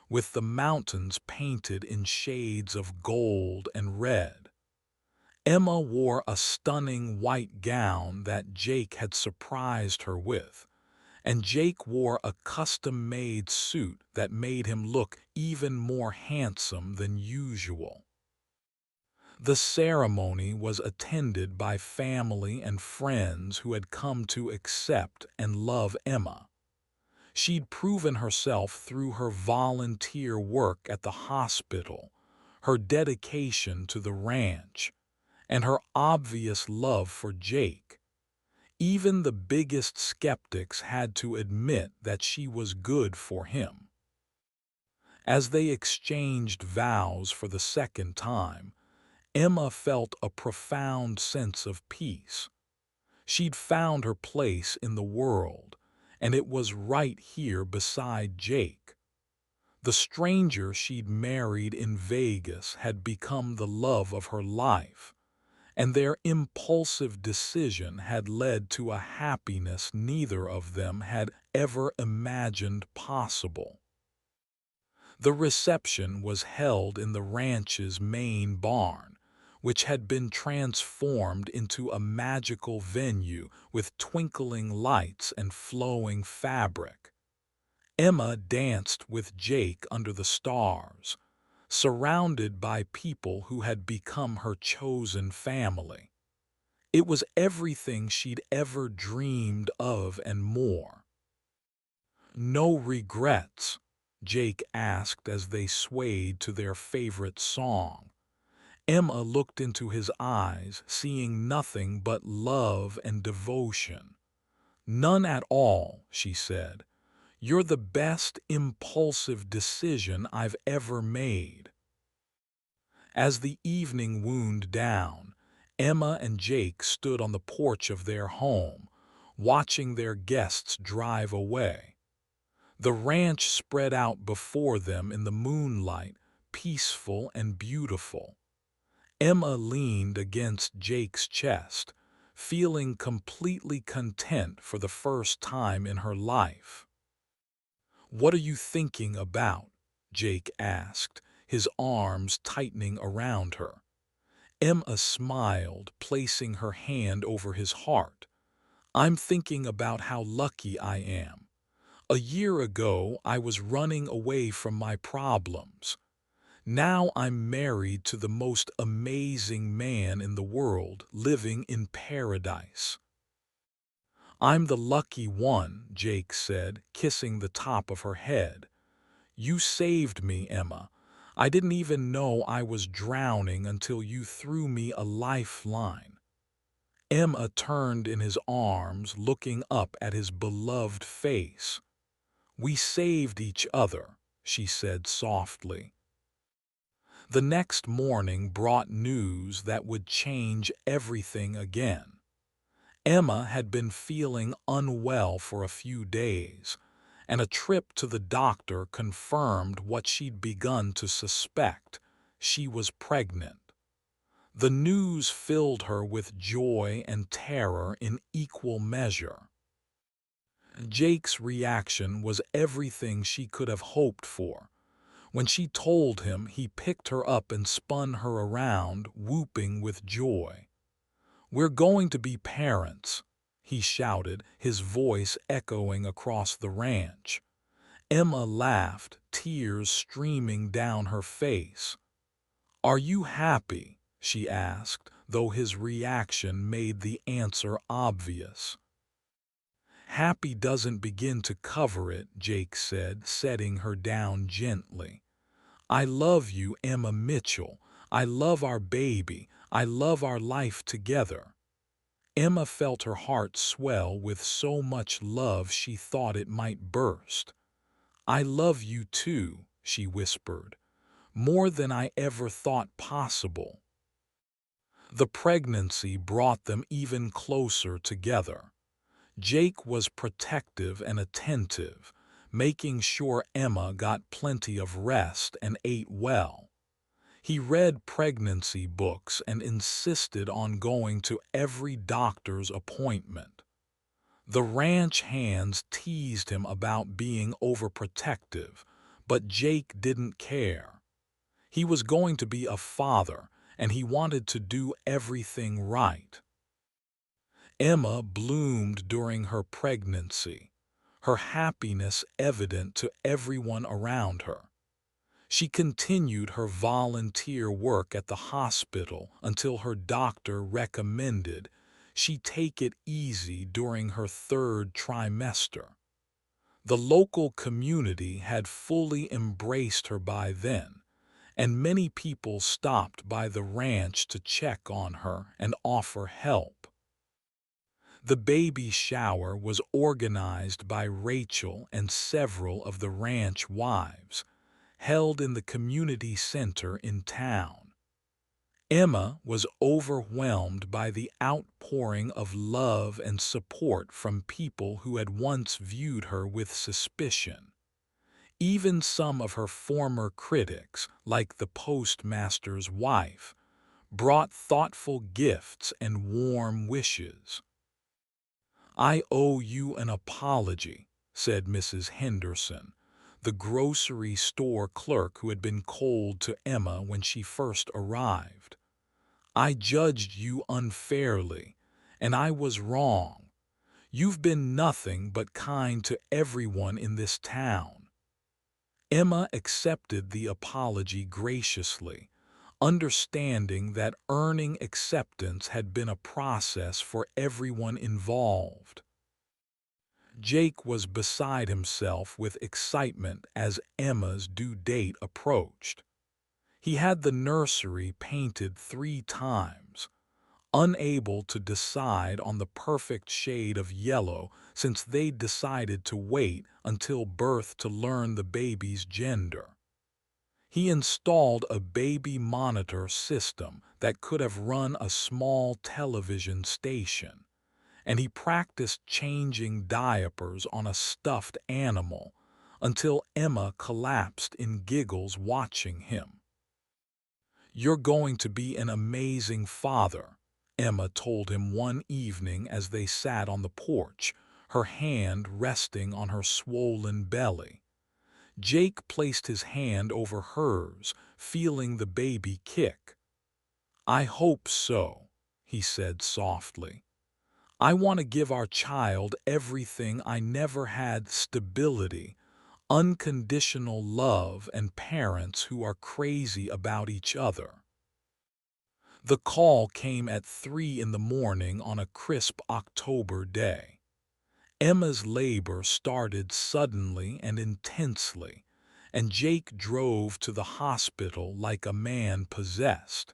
Speaker 1: with the mountains painted in shades of gold and red. Emma wore a stunning white gown that Jake had surprised her with, and Jake wore a custom-made suit that made him look even more handsome than usual. The ceremony was attended by family and friends who had come to accept and love Emma. She'd proven herself through her volunteer work at the hospital, her dedication to the ranch, and her obvious love for Jake. Even the biggest skeptics had to admit that she was good for him. As they exchanged vows for the second time, Emma felt a profound sense of peace. She'd found her place in the world, and it was right here beside Jake. The stranger she'd married in Vegas had become the love of her life, and their impulsive decision had led to a happiness neither of them had ever imagined possible. The reception was held in the ranch's main barn, which had been transformed into a magical venue with twinkling lights and flowing fabric. Emma danced with Jake under the stars, surrounded by people who had become her chosen family. It was everything she'd ever dreamed of and more. "No regrets?" Jake asked as they swayed to their favorite song. Emma looked into his eyes, seeing nothing but love and devotion. "None at all," she said. "You're the best impulsive decision I've ever made." As the evening wound down, Emma and Jake stood on the porch of their home, watching their guests drive away. The ranch spread out before them in the moonlight, peaceful and beautiful. Emma leaned against Jake's chest, feeling completely content for the first time in her life. "What are you thinking about?" Jake asked, his arms tightening around her. Emma smiled, placing her hand over his heart. "I'm thinking about how lucky I am. A year ago, I was running away from my problems. Now I'm married to the most amazing man in the world, living in paradise." "I'm the lucky one," Jake said, kissing the top of her head. "You saved me, Emma. I didn't even know I was drowning until you threw me a lifeline." Emma turned in his arms, looking up at his beloved face. "We saved each other," she said softly. The next morning brought news that would change everything again. Emma had been feeling unwell for a few days, and a trip to the doctor confirmed what she'd begun to suspect: she was pregnant. The news filled her with joy and terror in equal measure. Jake's reaction was everything she could have hoped for. When she told him, he picked her up and spun her around, whooping with joy. "We're going to be parents," he shouted, his voice echoing across the ranch. Emma laughed, tears streaming down her face. "Are you happy?" she asked, though his reaction made the answer obvious. "Happy doesn't begin to cover it," Jake said, setting her down gently. "I love you, Emma Mitchell. I love our baby. I love our life together." Emma felt her heart swell with so much love she thought it might burst. "I love you too," she whispered, "more than I ever thought possible." The pregnancy brought them even closer together. Jake was protective and attentive, making sure Emma got plenty of rest and ate well. He read pregnancy books and insisted on going to every doctor's appointment. The ranch hands teased him about being overprotective, but Jake didn't care. He was going to be a father, and he wanted to do everything right. Emma bloomed during her pregnancy, her happiness evident to everyone around her. She continued her volunteer work at the hospital until her doctor recommended she take it easy during her third trimester. The local community had fully embraced her by then, and many people stopped by the ranch to check on her and offer help. The baby shower was organized by Rachel and several of the ranch wives, held in the community center in town. Emma was overwhelmed by the outpouring of love and support from people who had once viewed her with suspicion. Even some of her former critics, like the postmaster's wife, brought thoughtful gifts and warm wishes. "I owe you an apology," said Mrs. Henderson, the grocery store clerk who had been cold to Emma when she first arrived. "I judged you unfairly, and I was wrong. You've been nothing but kind to everyone in this town." Emma accepted the apology graciously, understanding that earning acceptance had been a process for everyone involved. Jake was beside himself with excitement as Emma's due date approached. He had the nursery painted 3 times, unable to decide on the perfect shade of yellow since they'd decided to wait until birth to learn the baby's gender. He installed a baby monitor system that could have run a small television station, and he practiced changing diapers on a stuffed animal until Emma collapsed in giggles watching him. "You're going to be an amazing father," Emma told him one evening as they sat on the porch, her hand resting on her swollen belly. Jake placed his hand over hers, feeling the baby kick. "I hope so," he said softly. "I want to give our child everything I never had: stability, unconditional love, and parents who are crazy about each other." The call came at 3 in the morning on a crisp October day. Emma's labor started suddenly and intensely, and Jake drove to the hospital like a man possessed.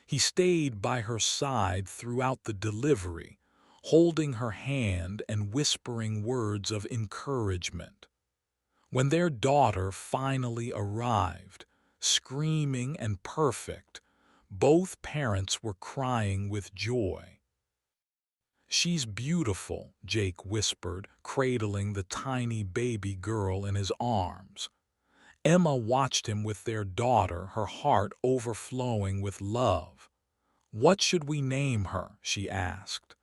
Speaker 1: He stayed by her side throughout the delivery, holding her hand and whispering words of encouragement. When their daughter finally arrived, screaming and perfect, both parents were crying with joy. "She's beautiful," Jake whispered, cradling the tiny baby girl in his arms. Emma watched him with their daughter, her heart overflowing with love. "What should we name her?" she asked.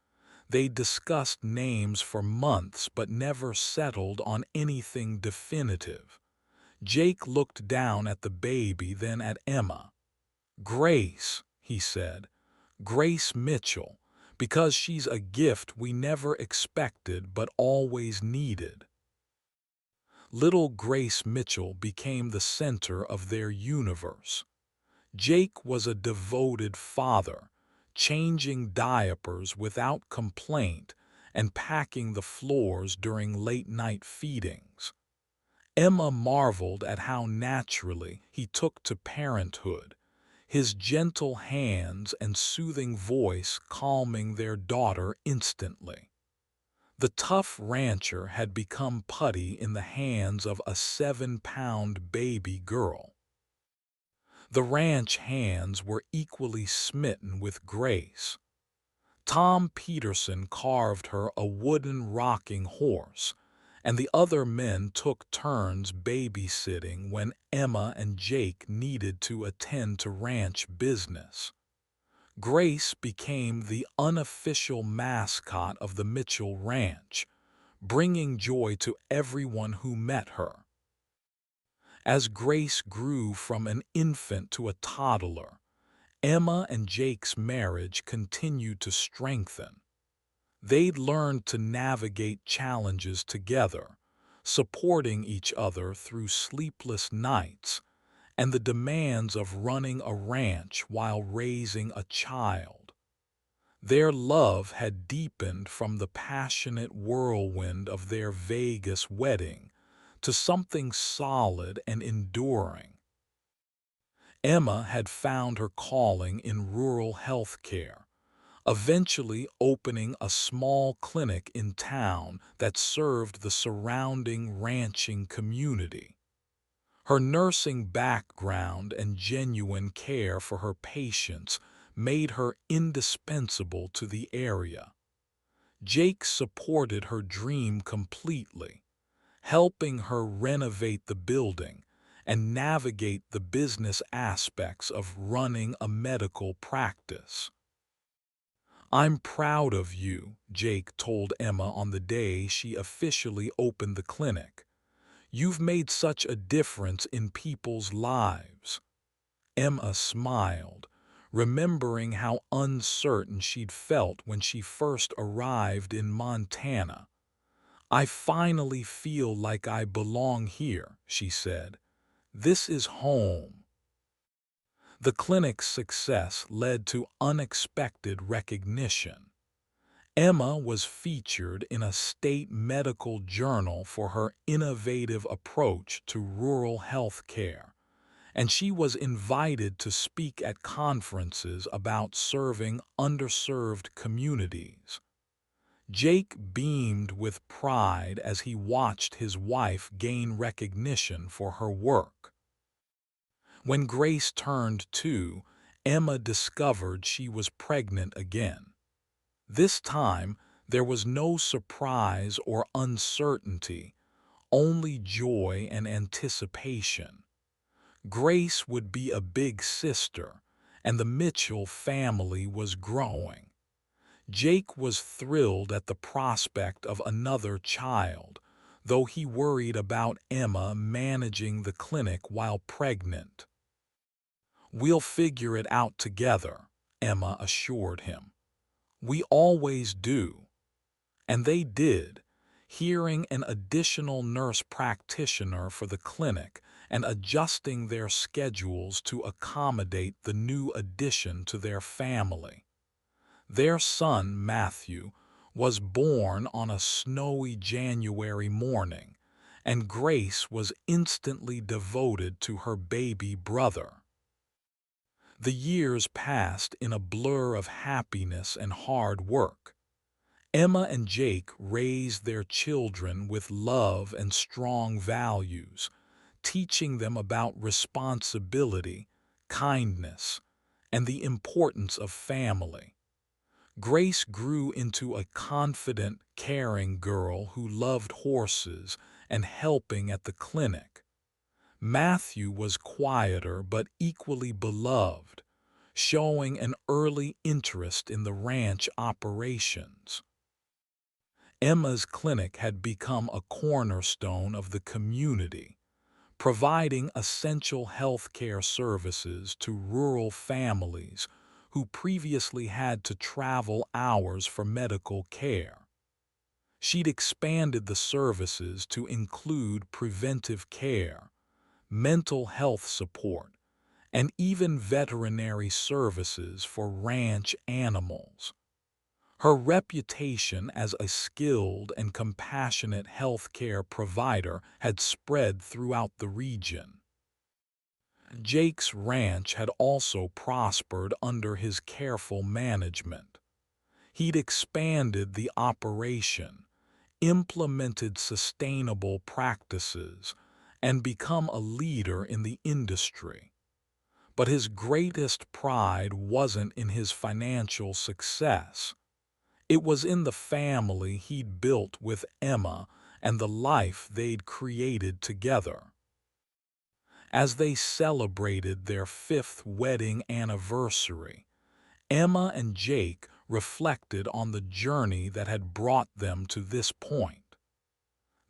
Speaker 1: They discussed names for months but never settled on anything definitive. Jake looked down at the baby, then at Emma. "Grace," he said. "Grace Mitchell, because she's a gift we never expected but always needed." Little Grace Mitchell became the center of their universe. Jake was a devoted father, changing diapers without complaint and packing the floors during late-night feedings. Emma marveled at how naturally he took to parenthood, his gentle hands and soothing voice calming their daughter instantly. The tough rancher had become putty in the hands of a 7-pound baby girl. The ranch hands were equally smitten with Grace. Tom Peterson carved her a wooden rocking horse, and the other men took turns babysitting when Emma and Jake needed to attend to ranch business. Grace became the unofficial mascot of the Mitchell Ranch, bringing joy to everyone who met her. As Grace grew from an infant to a toddler, Emma and Jake's marriage continued to strengthen. They'd learned to navigate challenges together, supporting each other through sleepless nights and the demands of running a ranch while raising a child. Their love had deepened from the passionate whirlwind of their Vegas wedding to something solid and enduring. Emma had found her calling in rural health care, eventually opening a small clinic in town that served the surrounding ranching community. Her nursing background and genuine care for her patients made her indispensable to the area. Jake supported her dream completely, helping her renovate the building and navigate the business aspects of running a medical practice. "I'm proud of you," Jake told Emma on the day she officially opened the clinic. "You've made such a difference in people's lives." Emma smiled, remembering how uncertain she'd felt when she first arrived in Montana. "I finally feel like I belong here," she said. "This is home." The clinic's success led to unexpected recognition. Emma was featured in a state medical journal for her innovative approach to rural health care, and she was invited to speak at conferences about serving underserved communities. Jake beamed with pride as he watched his wife gain recognition for her work. When Grace turned 2, Emma discovered she was pregnant again. This time, there was no surprise or uncertainty, only joy and anticipation. Grace would be a big sister, and the Mitchell family was growing. Jake was thrilled at the prospect of another child, though he worried about Emma managing the clinic while pregnant. "We'll figure it out together," Emma assured him. "We always do." And they did, hiring an additional nurse practitioner for the clinic and adjusting their schedules to accommodate the new addition to their family. Their son, Matthew, was born on a snowy January morning, and Grace was instantly devoted to her baby brother. The years passed in a blur of happiness and hard work. Emma and Jake raised their children with love and strong values, teaching them about responsibility, kindness, and the importance of family. Grace grew into a confident, caring girl who loved horses and helping at the clinic. Matthew was quieter but equally beloved, showing an early interest in the ranch operations. Emma's clinic had become a cornerstone of the community, providing essential health care services to rural families who previously had to travel hours for medical care. She'd expanded the services to include preventive care, mental health support, and even veterinary services for ranch animals. Her reputation as a skilled and compassionate healthcare provider had spread throughout the region. Jake's ranch had also prospered under his careful management. He'd expanded the operation, implemented sustainable practices, and become a leader in the industry. But his greatest pride wasn't in his financial success. It was in the family he'd built with Emma and the life they'd created together. As they celebrated their 5th wedding anniversary, Emma and Jake reflected on the journey that had brought them to this point.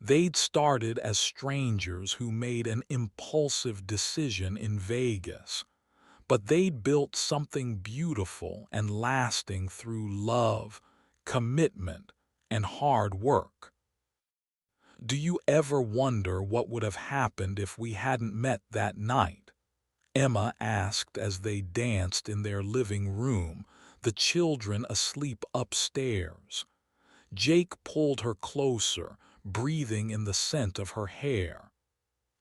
Speaker 1: They'd started as strangers who made an impulsive decision in Vegas, but they'd built something beautiful and lasting through love, commitment, and hard work. "Do you ever wonder what would have happened if we hadn't met that night?" Emma asked as they danced in their living room, the children asleep upstairs. Jake pulled her closer, breathing in the scent of her hair.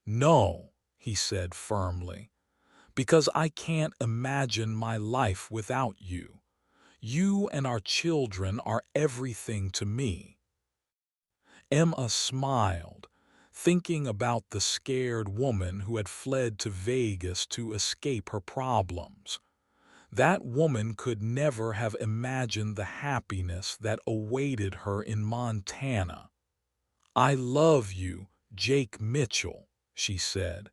Speaker 1: "No," he said firmly, "because I can't imagine my life without you. You and our children are everything to me." Emma smiled, thinking about the scared woman who had fled to Vegas to escape her problems. That woman could never have imagined the happiness that awaited her in Montana. "I love you," "Jake Mitchell," she said.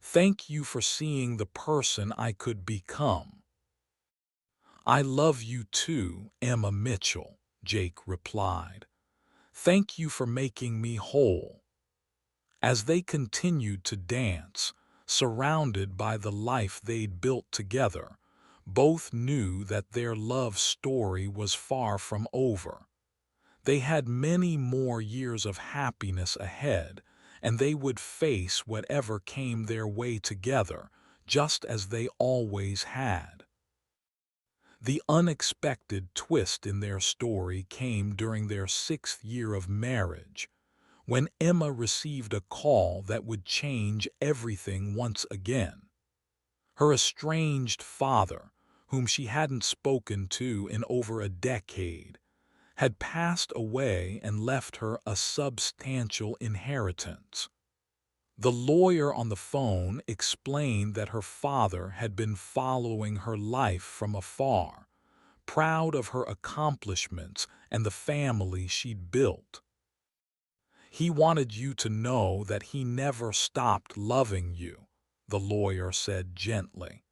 Speaker 1: "Thank you for seeing the person I could become." "I love you too, Emma Mitchell," Jake replied. "Thank you for making me whole." As they continued to dance, surrounded by the life they'd built together, both knew that their love story was far from over. They had many more years of happiness ahead, and they would face whatever came their way together, just as they always had. The unexpected twist in their story came during their 6th year of marriage, when Emma received a call that would change everything once again. Her estranged father, whom she hadn't spoken to in over a decade, had passed away and left her a substantial inheritance. The lawyer on the phone explained that her father had been following her life from afar, proud of her accomplishments and the family she'd built. "He wanted you to know that he never stopped loving you," the lawyer said gently.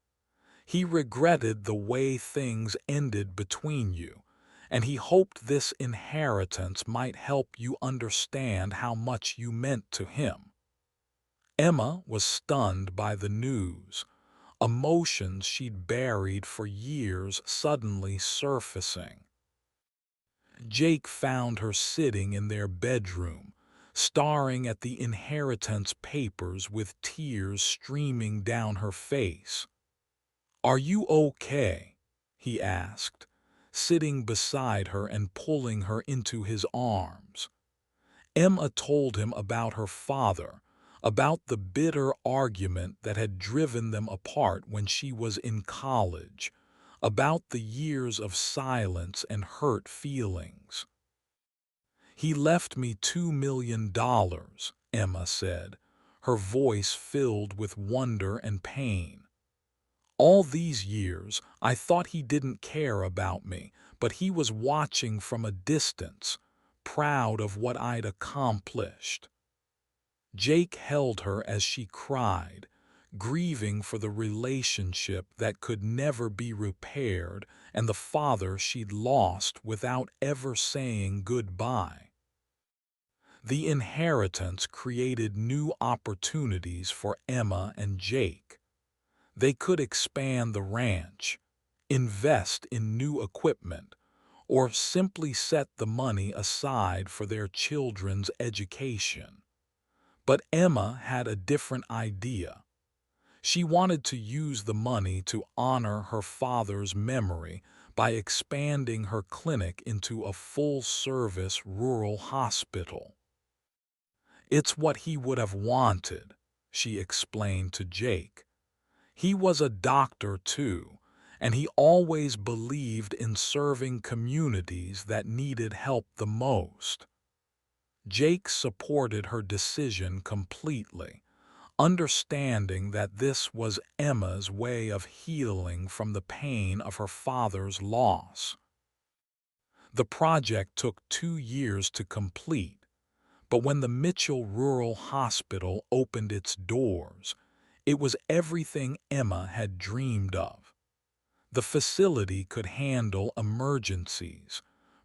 Speaker 1: "He regretted the way things ended between you, and he hoped this inheritance might help you understand how much you meant to him." Emma was stunned by the news, emotions she'd buried for years suddenly surfacing. Jake found her sitting in their bedroom, staring at the inheritance papers with tears streaming down her face. "Are you okay?" he asked, sitting beside her and pulling her into his arms. Emma told him about her father, about the bitter argument that had driven them apart when she was in college, about the years of silence and hurt feelings. "He left me $2 million," Emma said, her voice filled with wonder and pain. "All these years, I thought he didn't care about me, but he was watching from a distance, proud of what I'd accomplished." Jake held her as she cried, grieving for the relationship that could never be repaired and the father she'd lost without ever saying goodbye. The inheritance created new opportunities for Emma and Jake. They could expand the ranch, invest in new equipment, or simply set the money aside for their children's education. But Emma had a different idea. She wanted to use the money to honor her father's memory by expanding her clinic into a full-service rural hospital. "It's what he would have wanted," she explained to Jake. "He was a doctor too, and he always believed in serving communities that needed help the most." Jake supported her decision completely, understanding that this was Emma's way of healing from the pain of her father's loss. The project took 2 years to complete, but when the Mitchell Rural Hospital opened its doors, it was everything Emma had dreamed of. The facility could handle emergencies,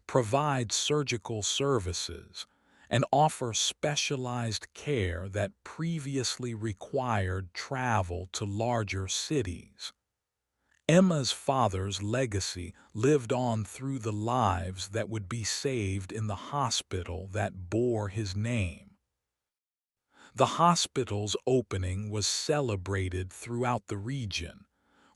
Speaker 1: provide surgical services, and offer specialized care that previously required travel to larger cities. Emma's father's legacy lived on through the lives that would be saved in the hospital that bore his name. The hospital's opening was celebrated throughout the region,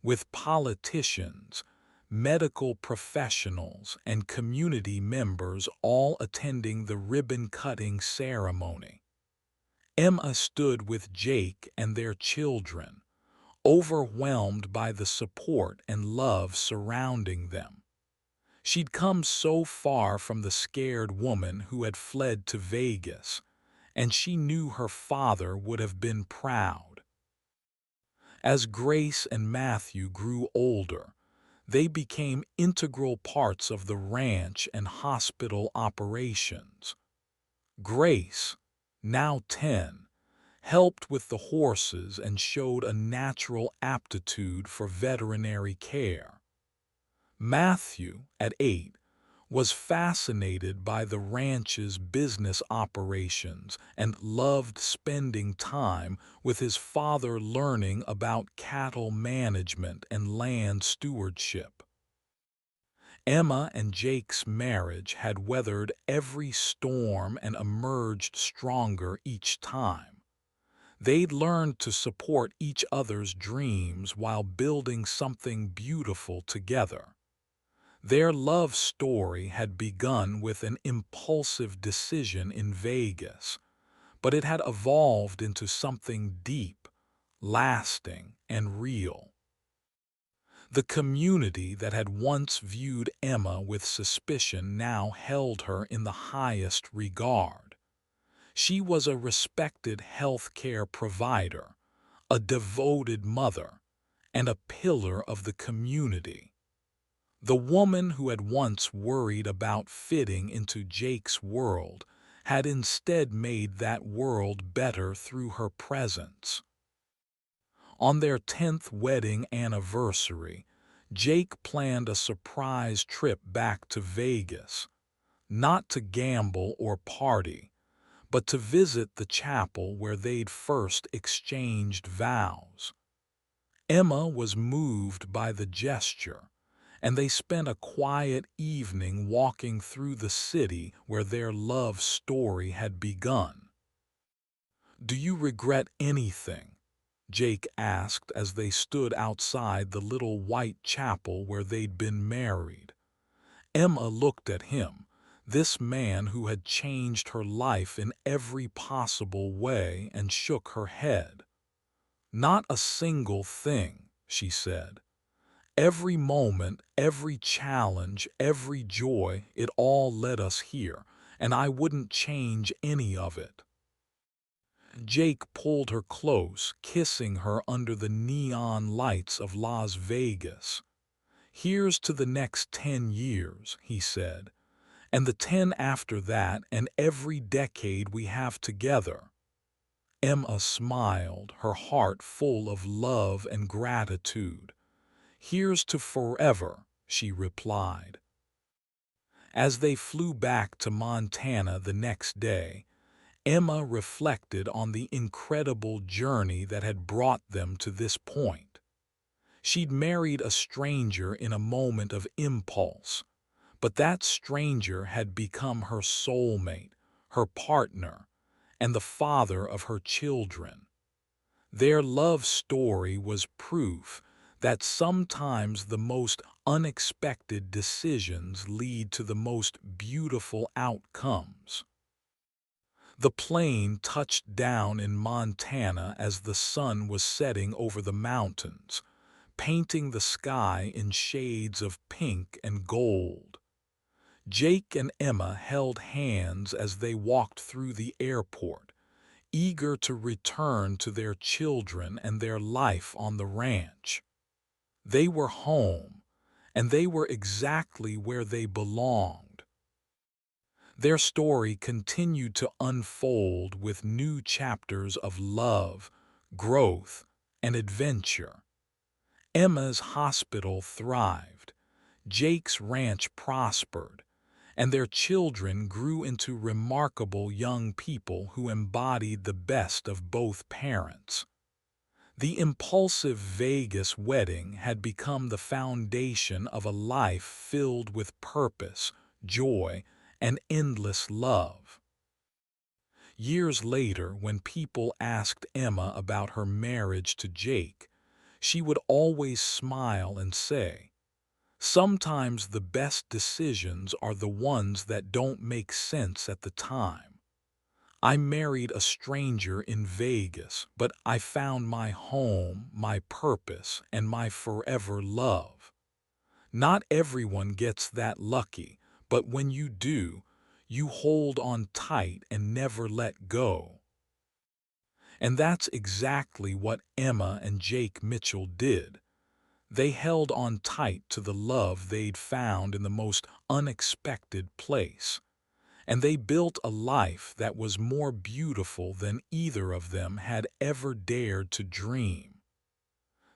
Speaker 1: with politicians, medical professionals, and community members all attending the ribbon-cutting ceremony. Emma stood with Jake and their children, overwhelmed by the support and love surrounding them. She'd come so far from the scared woman who had fled to Vegas, and she knew her father would have been proud. As Grace and Matthew grew older, they became integral parts of the ranch and hospital operations. Grace, now 10, helped with the horses and showed a natural aptitude for veterinary care. Matthew, at 8, was fascinated by the ranch's business operations and loved spending time with his father learning about cattle management and land stewardship. Emma and Jake's marriage had weathered every storm and emerged stronger each time. They'd learned to support each other's dreams while building something beautiful together. Their love story had begun with an impulsive decision in Vegas, but it had evolved into something deep, lasting, and real. The community that had once viewed Emma with suspicion now held her in the highest regard. She was a respected healthcare provider, a devoted mother, and a pillar of the community. The woman who had once worried about fitting into Jake's world had instead made that world better through her presence. On their 10th wedding anniversary, Jake planned a surprise trip back to Vegas, not to gamble or party, but to visit the chapel where they'd first exchanged vows. Emma was moved by the gesture, and they spent a quiet evening walking through the city where their love story had begun. "Do you regret anything?" Jake asked as they stood outside the little white chapel where they'd been married. Emma looked at him, this man who had changed her life in every possible way, and shook her head. "Not a single thing," she said. "Every moment, every challenge, every joy, it all led us here, and I wouldn't change any of it." Jake pulled her close, kissing her under the neon lights of Las Vegas. "Here's to the next 10 years," he said, "and the 10 after that, and every decade we have together." Emma smiled, her heart full of love and gratitude. "Here's to forever," she replied. As they flew back to Montana the next day, Emma reflected on the incredible journey that had brought them to this point. She'd married a stranger in a moment of impulse, but that stranger had become her soulmate, her partner, and the father of her children. Their love story was proof that sometimes the most unexpected decisions lead to the most beautiful outcomes. The plane touched down in Montana as the sun was setting over the mountains, painting the sky in shades of pink and gold. Jake and Emma held hands as they walked through the airport, eager to return to their children and their life on the ranch. They were home, and they were exactly where they belonged. Their story continued to unfold with new chapters of love, growth, and adventure. Emma's hospital thrived, Jake's ranch prospered, and their children grew into remarkable young people who embodied the best of both parents. The impulsive Vegas wedding had become the foundation of a life filled with purpose, joy, and endless love. Years later, when people asked Emma about her marriage to Jake, she would always smile and say, "Sometimes the best decisions are the ones that don't make sense at the time. I married a stranger in Vegas, but I found my home, my purpose, and my forever love." Not everyone gets that lucky, but when you do, you hold on tight and never let go. And that's exactly what Emma and Jake Mitchell did. They held on tight to the love they'd found in the most unexpected place. and they built a life that was more beautiful than either of them had ever dared to dream.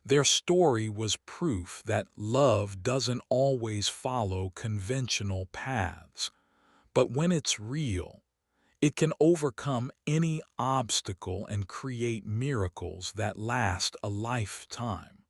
Speaker 1: Their story was proof that love doesn't always follow conventional paths, but when it's real, it can overcome any obstacle and create miracles that last a lifetime.